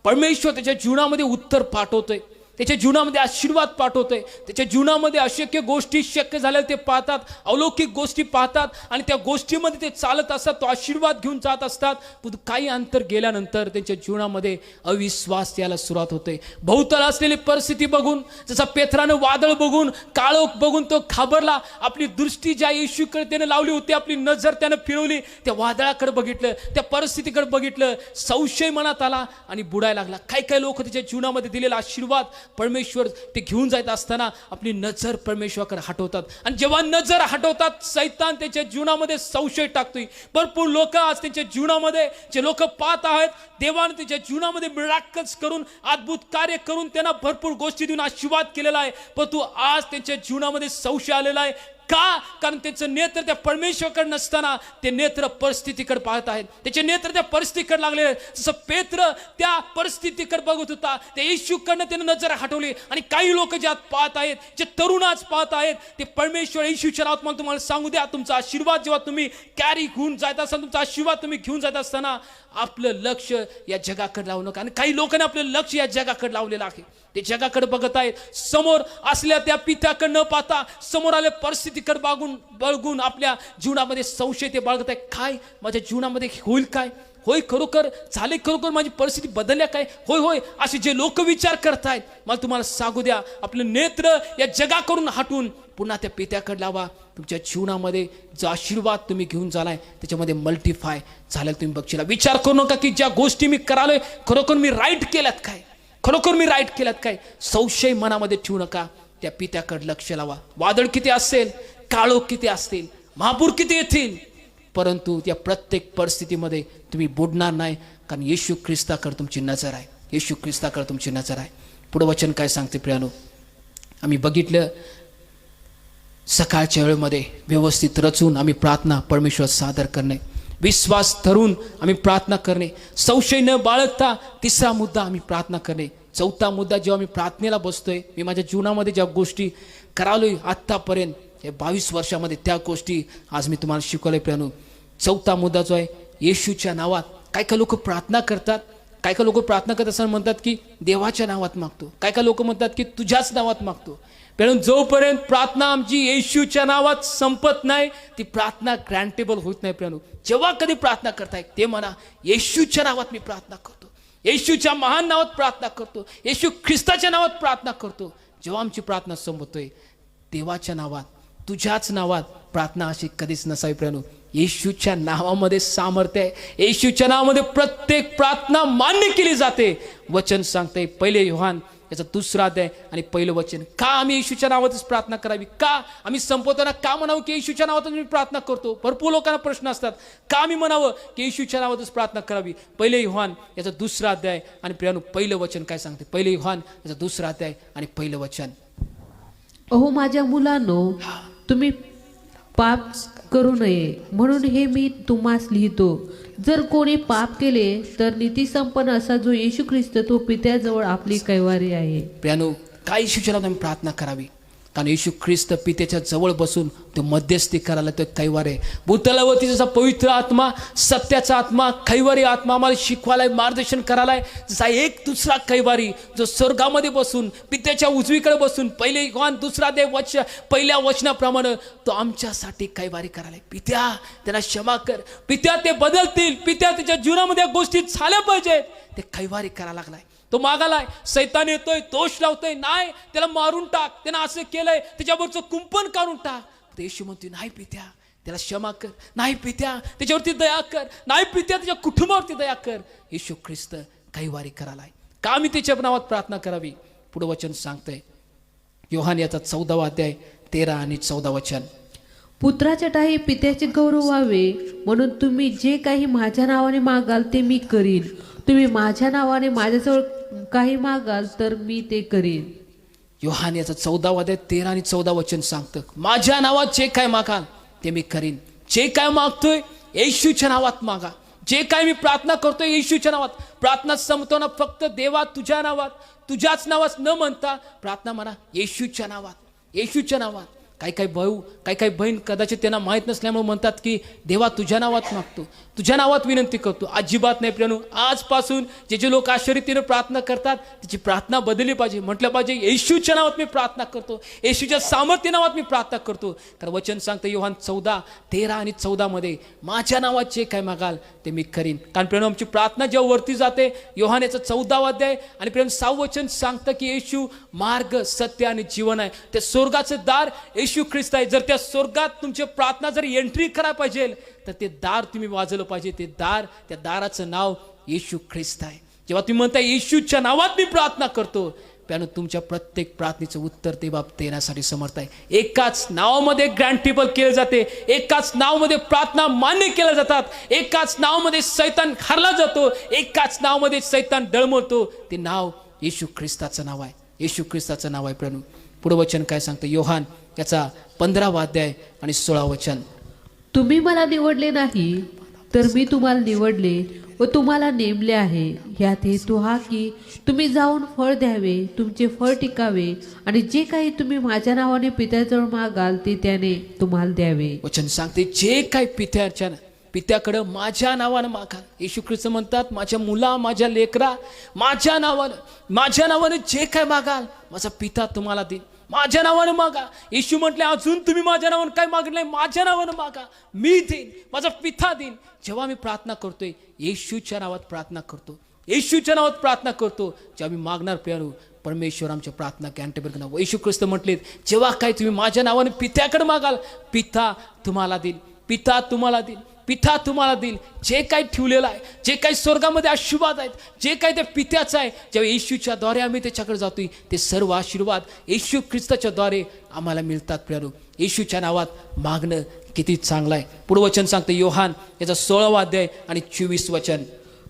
परमेश्वर त्याच्या जीवनामध्ये उत्तर पाठवतोय, त्याच्या जीवनामध्ये आशीर्वाद पाठवतोय, त्याच्या जीवनामध्ये अशक्य गोष्टी शक्य झाल्या ते पाहतात, अलौकिक गोष्टी पाहतात आणि त्या गोष्टीमध्ये ते चालत असतात, तो आशीर्वाद घेऊन जात असतात. पण काही अंतर गेल्यानंतर त्यांच्या जीवनामध्ये अविश्वास यायला सुरुवात होते. भोवताल असलेली परिस्थिती बघून, जसा पेत्रानं वादळ बघून, काळोख बघून तो घाबरला. आपली दृष्टी ज्या येशूकडे त्याने लावली होती, आपली नजर त्यानं फिरवली, त्या वादळाकडे बघितलं, त्या परिस्थितीकडे बघितलं, संशय मनात आला आणि बुडायला लागला. काही लोक त्याच्या जीवनामध्ये दिलेला आशीर्वाद परमेश्वर ते घेऊन जात असताना आपली नजर परमेश्वराकडे हटवतात आणि जेव्हा नजर हटवतात, सैतान त्याच्या जीवनामध्ये संशय टाकतोय. भरपूर लोक आज त्यांच्या जीवनामध्ये जे लोक पाहत आहेत, देवाने त्याच्या जीवनामध्ये मिराकल्स करून, अद्भुत कार्य करून त्यांना भरपूर गोष्टी देऊन आशीर्वाद केलेला आहे, परंतु आज त्यांच्या जीवनामध्ये संशय आलेला आहे. का? कारण त्यांचं नेत्र त्या परमेश्वराकडे नसताना ते नेत्र परिस्थितीकडे पाहत आहेत. त्याचे नेत्र त्या परिस्थितीकडे लागले. जसं पेत्र त्या परिस्थितीकडे बघत होता, त्या येशूकडनं त्याने नजर हटवली. आणि काही लोक जे आज पाहत आहेत, जे तरुण आज पाहत आहेत, ते परमेश्वर येशूच्या नावात मला तुम्हाला सांगू द्या, तुमचा आशीर्वाद जेव्हा तुम्ही कॅरी घेऊन जात असताना, तुमचा आशीर्वाद तुम्ही घेऊन जात असताना आपलं लक्ष या जगाकडे लावू नका. आणि काही लोकांनी आपलं लक्ष या जगाकडे लावलेलं आहे. ते जगाकडे बघत आहेत, समोर असल्या त्या पित्याकडे न पाहता समोर आल्या परिस्थितीकडे बघून आपल्या जीवनामध्ये संशय ते बाळगत आहे. काय माझ्या जीवनामध्ये होईल? काय होय? खरोखर झाले? खरोखर माझी परिस्थिती बदलल्या काय? होय असे जे लोक विचार करतायत, मला तुम्हाला सांगू द्या, आपलं नेत्र या जगाकडून हटून पुन्हा त्या पित्याकडे लावा. तुमच्या जीवनामध्ये जो आशीर्वाद तुम्ही घेऊन झालाय त्याच्यामध्ये मल्टिफाय झालेला तुम्ही बघशील. विचार करू नका की ज्या गोष्टी मी करालोय खरोखर मी राईट केल्यात काय, खरोखर मी राईट केल्यात काय. संशय मनामध्ये ठेवू नका. त्या पित्याकडे लक्ष लावा. वादळ किती असेल, काळोख किती असतील, महापूर किती येतील, परंतु त्या प्रत्येक परिस्थितीमध्ये तुम्ही बुडणार नाही, कारण येशू ख्रिस्ताकडे तुमची नजर आहे. येशू ख्रिस्ताकडे तुमची नजर आहे. पुढे वचन काय सांगते प्रियानो? आम्ही बघितलं, सकाळच्या वेळेमध्ये व्यवस्थित रचून आम्ही प्रार्थना परमेश्वर सादर करणे, विश्वास धरून आम्ही प्रार्थना करणे, संशय न बाळगता 3रा मुद्दा आम्ही प्रार्थना करणे. 4था मुद्दा, जेव्हा मी प्रार्थनेला बसतोय, मी माझ्या जीवनामध्ये ज्या गोष्टी करालोय आत्तापर्यंत या 22 वर्षामध्ये, त्या गोष्टी आज मी तुम्हाला शिकवलंय प्रियानो. 4था मुद्दा जो आहे, येशूच्या नावात. काही लोक प्रार्थना करतात, काही लोक प्रार्थना करत असताना म्हणतात की देवाच्या नावात मागतो, काही लोक म्हणतात की तुझ्याच नावात मागतो. पण जोपर्यंत प्रार्थना आमची येशूच्या नावात संपत नाही, ती प्रार्थना ग्रँटेबल होत नाही प्रियानो. जेव्हा कधी प्रार्थना करताय ते म्हणा, येशूच्या नावात मी प्रार्थना करतो, येशूच्या महान नावात प्रार्थना करतो, येशू ख्रिस्ताच्या नावात प्रार्थना करतो. जेव्हा आमची प्रार्थना संपतोय, देवाच्या नावात, तुझ्याच नावात प्रार्थना अशी कधीच नसावी प्रियानो. येशूच्या नावामध्ये सामर्थ्य आहे. येशूच्या नावामध्ये प्रत्येक प्रार्थना मान्य केली जाते. वचन सांगते 1 योहान याचा 2 अध्याय आणि 1 वचन. का आम्ही येशूच्या नावातच प्रार्थना करावी? का आम्ही संपवताना का म्हणावं की येशूच्या नावातच मी प्रार्थना करतो? भरपूर लोकांना प्रश्न असतात. का आम्ही म्हणावं की येशूच्या नावातच प्रार्थना करावी? 1 योहान याचा 2 अध्याय आणि प्रियानो 1 वचन काय सांगते? 1 योहान याचा 2 अध्याय आणि 1 वचन. अहो माझ्या मुलांनो, तुम्ही पाप करू नये म्हणून हे मी तुम्हास लिहितो. जर कोणी पाप केले तर नीतिसंपन्न असा जो येशू ख्रिस्त तो पित्याजवळ आपली कैवारी आहे. प्रियानो, काय येशूच्या नावात आम्ही प्रार्थना करावी? कारण येशू ख्रिस्त पित्याच्या जवळ बसून तो मध्यस्थी करायला तो कैवार आहे. भूतलावरती जसा पवित्र आत्मा, सत्याचा आत्मा, कैवारी आत्मा आम्हाला शिकवायलाय, मार्गदर्शन करायलाय, जसा एक दुसरा कैवारी जो स्वर्गामध्ये बसून पित्याच्या उजवीकडे बसून 1 योहान 2 अध्याय 1 वचनाप्रमाणे तो आमच्यासाठी कैवारी करायलाय. पित्या त्यांना क्षमा कर, पित्या ते बदलतील, पित्या त्याच्या जीवनामध्ये या गोष्टी झाल्या पाहिजेत, ते कैवारी करायला लागलाय. तो मागालाय, सैतान येतोय, दोष लावतोय, नाही त्याला मारून टाक, त्यानं असं केलंय, त्याच्यावरचं कुंपण काढून टाक. तर येशू म्हणतोय नाही पित्या त्याला क्षमा कर, नाही पित्या त्याच्यावरती दया कर, नाही पित्या त्याच्या कुटुंबावरती दया कर. येशू ख्रिस्त कैवारी करायलाय. का आम्ही त्याच्या नावात प्रार्थना करावी? पुढे वचन सांगतंय योहान याचा 14 अध्याय 13 आणि 14 वचन. पुत्राच्या ठायी पित्याचे गौरव व्हावे म्हणून तुम्ही जे काही माझ्या नावाने मागाल ते मी करीन. तुम्ही माझ्या नावाने माझ्याजवळ काही मागाल तर मी ते करीन. योहान याचा 14 अध्याय 13 आणि 14 वचन सांगतं, माझ्या नावात जे काय मागाल ते मी करीन. जे काय मागतोय येशूच्या नावात मागा. जे काय मी प्रार्थना करतोय येशूच्या नावात. प्रार्थना संपताना फक्त देवा तुझ्या नावात, तुझ्याच नावात न म्हणता प्रार्थना म्हणा येशूच्या नावात, येशूच्या नावात. काही भाऊ काही बहीण कदाचित त्यांना माहीत नसल्यामुळे म्हणतात की देवा तुझ्या नावात मागतो, तुझ्या नावात विनंती करतो. अजिबात नाही प्रियानो. आजपासून जे लोक अशा रीतीने प्रार्थना करतात त्याची प्रार्थना बदलली पाहिजे. म्हटलं पाहिजे येशूच्या नावात मी प्रार्थना करतो, येशूच्या सामर्थ्य नावात मी प्रार्थना करतो. कारण वचन सांगतं योहान 14 13 आणि 14 मध्ये, माझ्या नावात जे काय मागाल ते मी करीन. कारण प्रियानो आमची प्रार्थना जेव्हा वरती जाते, योहान याचा 14 अध्याय आणि प्रियानो 6 वचन सांगतं की येशू मार्ग, सत्य आणि जीवन आहे. ते स्वर्गाचं दार येशू ख्रिस्त आहे. जर त्या स्वर्गात तुमची प्रार्थना जर एंट्री करायला पाहिजे तर ते दार तुम्ही वाजवलं पाहिजे. ते दार, त्या दाराचं नाव येशू ख्रिस्त आहे. जेव्हा तुम्ही म्हणता येशूच्या नावात मी प्रार्थना करतो, त्यानं तुमच्या प्रत्येक प्रार्थनेचं उत्तर ते बाप देण्यासाठी समर्थ आहे. एकाच नावामध्ये ग्रँटेबल केले जाते, एकाच नावामध्ये प्रार्थना मान्य केल्या जातात, एकाच नावामध्ये सैतान हरला जातो, एकाच नावामध्ये सैतान डळमळतो. ते नाव येशू ख्रिस्ताचं नाव आहे. येशू ख्रिस्ताचं नाव आहे. प्रणू पुढे वचन काय सांगतं? योहान याचा 15 अध्याय आणि 16 वचन. तुम्ही मला निवडले नाही तर मी तुम्हाला निवडले व तुम्हाला नेमले आहे. ह्यात हेतू हा की तुम्ही जाऊन फळ द्यावे, तुमचे फळ टिकावे आणि जे काही तुम्ही माझ्या नावाने पित्याजवळ मागाल ते त्याने तुम्हाला द्यावे. वचन सांगते जे काही पित्याकडं माझ्या नावानं मागा. येशू ख्रिस्त म्हणतात माझ्या मुला, माझ्या लेकरा, माझ्या नावानं जे काय मागाल माझा पिता तुम्हाला देईल. माझ्या नावानं मागा. येशू म्हटले अजून तुम्ही माझ्या नावानं काय मागलं नाही, माझ्या नावानं मागा, मी देईन, माझा पिता देईन. जेव्हा मी प्रार्थना करतोय येशूच्या नावात प्रार्थना करतो, येशूच्या नावात प्रार्थना करतो, जेव्हा मी मागणार प्रियानो परमेश्वर आमच्या प्रार्थना कॅन्टेबल करणार. येशू ख्रिस्त म्हटले जेव्हा काय तुम्ही माझ्या नावाने पित्याकडे मागाल पिता तुम्हाला देईल, पिता तुम्हाला देईल, पिता तुम्हाला देईल. जे काही ठेवलेलं आहे, जे काही स्वर्गामध्ये आशीर्वाद आहेत, जे काही ते पित्याचं आहे, जेव्हा येशूच्या द्वारे आम्ही त्याच्याकडे जातोय ते सर्व आशीर्वाद येशू ख्रिस्ताच्या द्वारे आम्हाला मिळतात. प्रियानो येशूच्या नावात मागणं किती चांगलं आहे. पुढे वचन सांगतं योहान याचा 16 अध्याय आणि 24 वचन.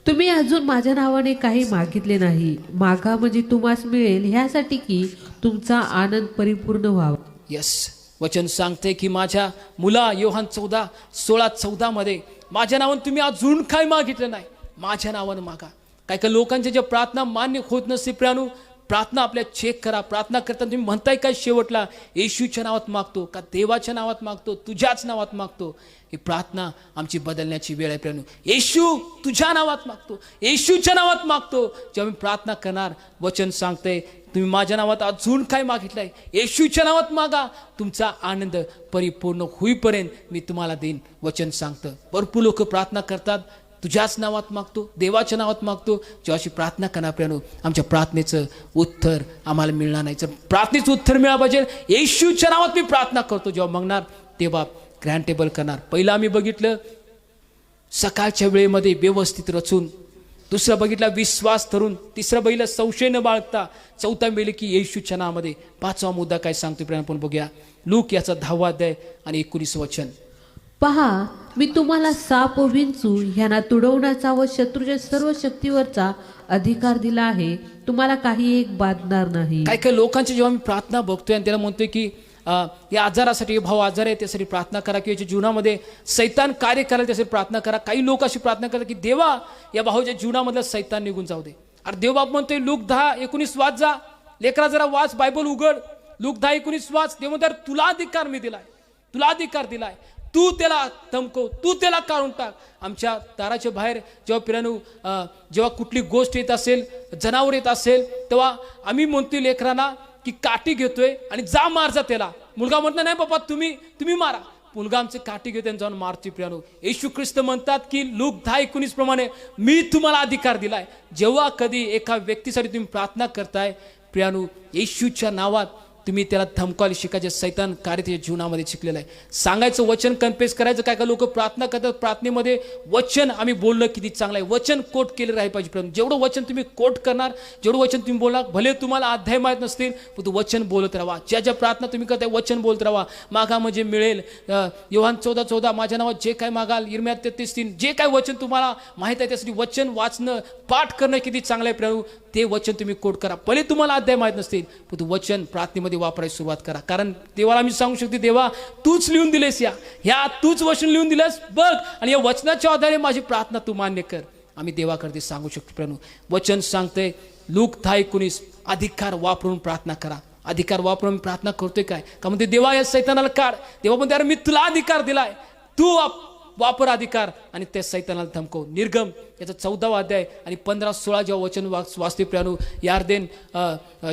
तुम्ही अजून माझ्या नावाने काही मागितले नाही. मागा म्हणजे तुम्हास मिळेल, ह्यासाठी की तुमचा आनंद परिपूर्ण व्हावा. यस, वचन सांगते की माझ्या मुला योहान 16:14 मध्ये माझ्या नावानं तुम्ही अजून काय मागितलं नाही, माझ्या नावानं मागा. काही लोकांच्या ज्या प्रार्थना मान्य होत नसते प्रियानो, प्रार्थना आपल्या चेक करा. प्रार्थना करताना तुम्ही म्हणताय काय शेवटला येशूच्या नावात मागतो का देवाच्या नावात मागतो, तुझ्याच नावात मागतो. ही प्रार्थना आमची बदलण्याची वेळ आहे प्रियानो. येशू तुझ्या नावात मागतो, येशूच्या नावात मागतो. जेव्हा मी प्रार्थना करणार वचन सांगते तुम्ही माझ्या नावात अजून काय मागितलंय येशूच्या नावात मागा, तुमचा आनंद परिपूर्ण होईपर्यंत मी तुम्हाला देईन. वचन सांगतं भरपूर लोक प्रार्थना करतात तुझ्याच नावात मागतो, देवाच्या नावात मागतो. जेव्हा अशी प्रार्थना करणार प्रियानो आमच्या प्रार्थनेचं उत्तर आम्हाला मिळणार नाही. जर प्रार्थनेचं उत्तर मिळालं पाहिजे येशूच्या नावात मी प्रार्थना करतो जेव्हा मागणार तेव्हा ग्रँटेबल करणार. पहिलं आम्ही बघितलं सकाळच्या वेळेमध्ये व्यवस्थित रचून, दुसरं बघितला विश्वास धरून, तिसरं बघितलं संशय न बाळगता, चौथा मिळेल की येशूच्या नावामध्ये. पाचवा मुद्दा काय सांगतो आपण बघूया. लूक याचा 10वा अध्याय आणि 19 वचन. पहा, मी तुम्हाला साप व विंचू ह्यांना तुडवण्याचा व शत्रूच्या सर्व शक्तीवरचा अधिकार दिला आहे. तुम्हाला काही एक बाधणार नाही. काय काय लोकांची जेव्हा मी प्रार्थना बघतोय आणि त्याला म्हणतोय की या आजारासाठी, भाऊ आजार आहे त्यासाठी प्रार्थना करा, किंवा याच्या जीवनामध्ये सैतान कार्य करायला त्यासाठी प्रार्थना करा. काही लोक अशी प्रार्थना करतात की देवा या भाऊच्या जीवनामधला सैतान निघून जाऊ दे. अरे देवबाप म्हणतोय लूक 10:19 वाच जा. लेकरा जरा वाच, बायबल उघड, लूक 10:19 वाच. देव म्हणतात तुला अधिकार मी दिलाय, तुला अधिकार दिलाय, तू त्याला धमकव, तू त्याला काढून टाक. आमच्या दाराच्या बाहेर जेव्हा पिरानू जेव्हा कुठली गोष्ट येत असेल, जनावर येत असेल, तेव्हा आम्ही म्हणतोय लेकरांना की काठी घेतोय आणि जा मार जा त्याला. मुलगा म्हणतो नाही बाबा तुम्ही मारा. मुलगा आमचे काठी घेतोय आणि जाऊन मारतोय. प्रियानो, येशू ख्रिस्त म्हणतात की लूक 10:19 प्रमाणे मी तुम्हाला अधिकार दिलाय. जेव्हा कधी एका व्यक्तीसाठी तुम्ही प्रार्थना करताय प्रियानो, येशूच्या नावात तुम्ही त्याला धमकायला शिकायचे. सैतान कार्य त्याच्या जीवनामध्ये शिकलेलं आहे. सांगायचं वचन कन्फेस करायचं. काय काय लोक प्रार्थना करतात, प्रार्थनेमध्ये वचन आम्ही बोललं किती चांगलं आहे, वचन कोट केलं राहिलं पाहिजे. जेवढं वचन तुम्ही कोट करणार, जेवढं वचन तुम्ही बोलणार, भले तुम्हाला अध्याय माहीत नसतील पण तू वचन बोलत राहा. ज्या ज्या प्रार्थना तुम्ही करताय वचन बोलत राहा. मागा म्हणजे मिळेल. योहान 14:14 माझ्या नावात जे काय मागाल, इर्म्या 33:3 जे काय वचन तुम्हाला माहीत आहे त्यासाठी वचन वाचणं, पाठ करणं किती चांगलं आहे प्रभू. ते वचन तुम्ही कोट करा. भले तुम्हाला अध्याय माहीत नसतील पण तू वचन प्रार्थनेमध्ये वापरायला सुरुवात करा. कारण देवाला मी सांगू शकते, देवा तूच लिहून दिलेस, ह्या तूच वचन लिहून दिलेस बघ, आणि या वचनाच्या आधारे माझी प्रार्थना तू मान्य कर. आम्ही देवाकडे सांगू शकतो. प्रभू वचन सांगते लूक 10:19 अधिकार वापरून प्रार्थना करा. अधिकार वापरून प्रार्थना करतोय काय का म्हणते देवा या सैतानाला काढ. देवा म्हणते अरे मी तुला अधिकार दिलाय, तू वापर अधिकार आणि त्या सैतानाला धमकव. निर्गम याचा 14वा अध्याय आणि 15-16 जेव्हा वचन वाचते प्रियानो, यार्देन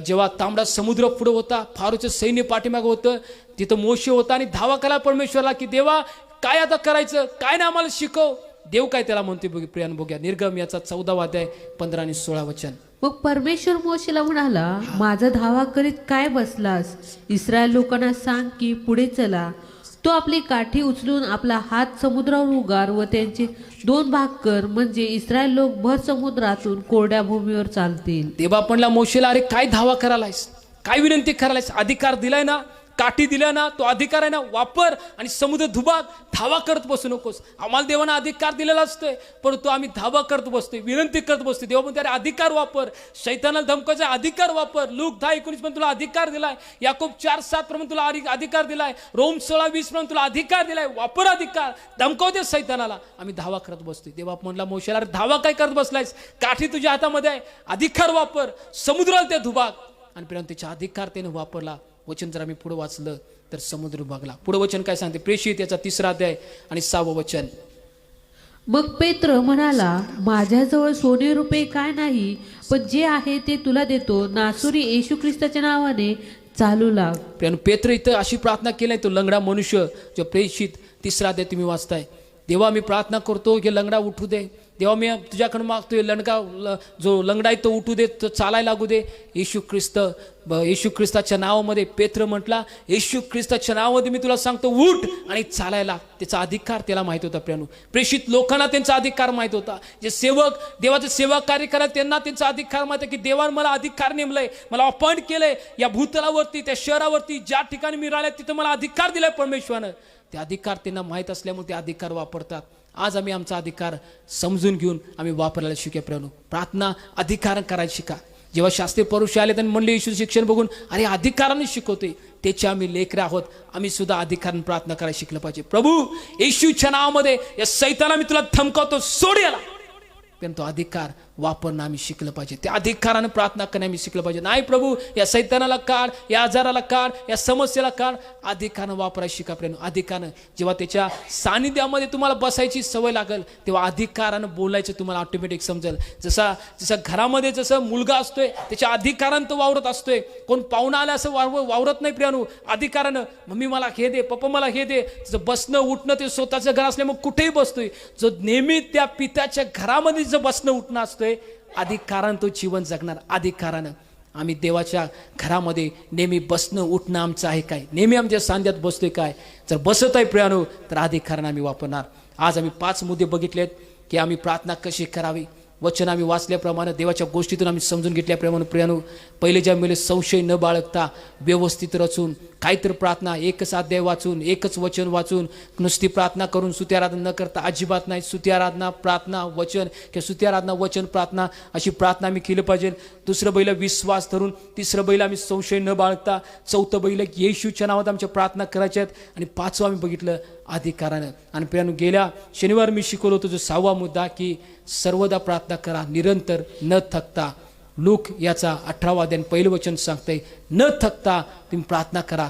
जेव्हा तांबडा समुद्र पुढे होता, फारोचं सैन्य पाठीमागं होतं, तिथं मोशे होता आणि धावा करा परमेश्वरला की देवा काय आता करायचं, काय ना आम्हाला शिकव. देव काय त्याला म्हणते प्रियानो बघूया. निर्गम याचा 14वा अध्याय 15 आणि 16 वचन. मग परमेश्वर मोशेला म्हणाला, माझा धावा करीत काय बसलास? इस्रायल लोकांना सांग की पुढे चला. तो आपली काठी उचलून आपला हात समुद्रावर उगार व त्यांचे 2 भाग कर, म्हणजे इस्रायल लोक भर समुद्रातून कोरड्या भूमीवर चालतील. देवा म्हणला मोशेला अरे काय धावा करायलायस, काय विनंती करायलायस? अधिकार दिलाय ना, काठी दिला ना, तो अधिकार आहे ना, वापर आणि समुद्र धुबाग. धावा करत बसू नकोस. आम्हाला देवाना अधिकार दिलेला असतोय परंतु आम्ही धावा करत बसतोय, विनंती करत बसतोय. देवा म्हणते अरे अधिकार वापर, शैतानाला धमकायचा अधिकार वापर. लूक 10:19 पण तुला अधिकार दिलाय. याकोब 4:7 प्रमाणे तुला अधिकार दिलाय. रोम 16:20 प्रमाणे तुला अधिकार दिलाय. वापर अधिकार, धमकावते सैतानाला. आम्ही धावा करत बसतोय. देवा म्हणला मोशेला अरे धावा काय करत बसलायस? काठी तुझ्या हातामध्ये आहे, अधिकार वापर, समुद्राला ते धुबाग. आणि प्रियानो त्याचा अधिकार त्याने वापरला. वचन जर आम्ही पुढे वाचलं तर समुद्र भागला. पुढे वचन काय सांगते? प्रेषित याचा 3रा अध्याय आणि 6वं वचन. मग पेत्र म्हणाला, माझ्याजवळ सोने रुपये काय नाही, पण जे आहे ते तुला देतो. नासुरी येशू ख्रिस्ताच्या नावाने चालू लाग. प्रियानो पेत्र इथं अशी प्रार्थना केली. तो लंगडा मनुष्य जो प्रेषित 3रा अध्याय तुम्ही वाचताय. देवा मी प्रार्थना करतो की लंगडा उठू दे. देवा मी तुझ्याकडे मागतोय जो लंगडा आहे तो उठू दे, तो चालायला लागू दे. येशू ख्रिस्ताच्या नावामध्ये पेत्र म्हटला, येशू ख्रिस्ताच्या नावामध्ये मी तुला सांगतो उठ आणि चालायला. त्याचा अधिकार त्याला माहित होता. प्रियानो प्रेषित लोकांना त्यांचा अधिकार माहित होता. जे सेवक देवाचे सेवा कार्य करतात त्यांना त्यांचा अधिकार माहित आहे की देवाने मला अधिकार नेमलाय, मला अपॉइंट केलंय. या भूतलावरती, त्या शहरावरती, ज्या ठिकाणी मी राहिलाय तिथं मला अधिकार दिलाय परमेश्वरानं. ते अधिकार त्यांना माहीत असल्यामुळे ते अधिकार वापरतात. आज आम्ही आमचा अधिकार समजून घेऊन आम्ही वापरायला शिकूया. प्रियानो प्रार्थना अधिकार करायला शिका. जेव्हा शास्त्रीय परुष आले त्यांनी म्हणले येशू शिक्षण बघून अरे अधिकाराने शिकवते, त्याचे आम्ही लेकरे आहोत, आम्ही सुद्धा अधिकाराने प्रार्थना करायला शिकलं पाहिजे. प्रभू येशूच्या नावामध्ये या सैतानाला मी तुला धमकावतो, सोड याला. पण तो अधिकार वापरणं आम्ही शिकलं पाहिजे. त्या अधिकारानं प्रार्थना करणं आम्ही शिकलं पाहिजे. नाही प्रभू या सैतानाला काढ, या आजाराला काढ, या समस्येला काढ. अधिकारानं वापरायला शिका. प्रेम अधिकारानं जेव्हा त्याच्या सानिध्यामध्ये तुम्हाला बसायची सवय लागेल तेव्हा अधिकारानं बोलायचं तुम्हाला ऑटोमॅटिक समजेल. जसा घरामध्ये जसं मुलगा असतोय त्याच्या अधिकारानं तो वावरत असतोय. कोण पाहुणा आला असं वावरत नाही प्रियानो. अधिकारानं मम्मी मला हे दे, पप्पा मला हे दे. त्याचं बसणं उठणं ते स्वतःचं घर असल्या मग कुठेही बसतोय. जो नेहमी त्या पित्याच्या घरामध्ये जो बसणं उठणं असतोय अधिकारानं तो जीवन जगणार. अधिकारानं आम्ही देवाच्या घरामध्ये नेहमी बसणं उठणं आमचं आहे काय, नेहमी आमच्या सांध्यात बसतोय काय? जर बसत आहे प्रियानो तर अधिकारानं आम्ही वापरणार. आज आम्ही 5 मुद्दे बघितलेत की आम्ही प्रार्थना कशी करावी. वचन आम्ही वाचल्याप्रमाणे, देवाच्या गोष्टीतून आम्ही समजून घेतल्याप्रमाणे प्रियानो, पहिले ज्या वेळेला संशय न बाळगता व्यवस्थित रचून काहीतरी प्रार्थना, एकच अध्याय वाचून, एकच वचन वाचून, नुसती प्रार्थना करून स्तुती आराधना न करता अजिबात नाही. स्तुती आराधना, प्रार्थना, वचन किंवा स्तुती आराधना, वचन, प्रार्थना अशी प्रार्थना आम्ही केली पाहिजे. दुसरं बैल विश्वास धरून, तिसरं बैल आम्ही संशय न बाळगता, चौथं बैल येशूच्या नावात आमच्या प्रार्थना करायच्या आहेत, आणि 5वं आम्ही बघितलं अधिकारानं. आणि प्रियानो, गेल्या शनिवार मी शिकवलो होतो जो 6वा मुद्दा की सर्वदा प्रार्थना करा निरंतर न थकता. लूक याचा 18वा अध्याय पहिलं वचन सांगतंय, न थकता तुम्ही प्रार्थना करा.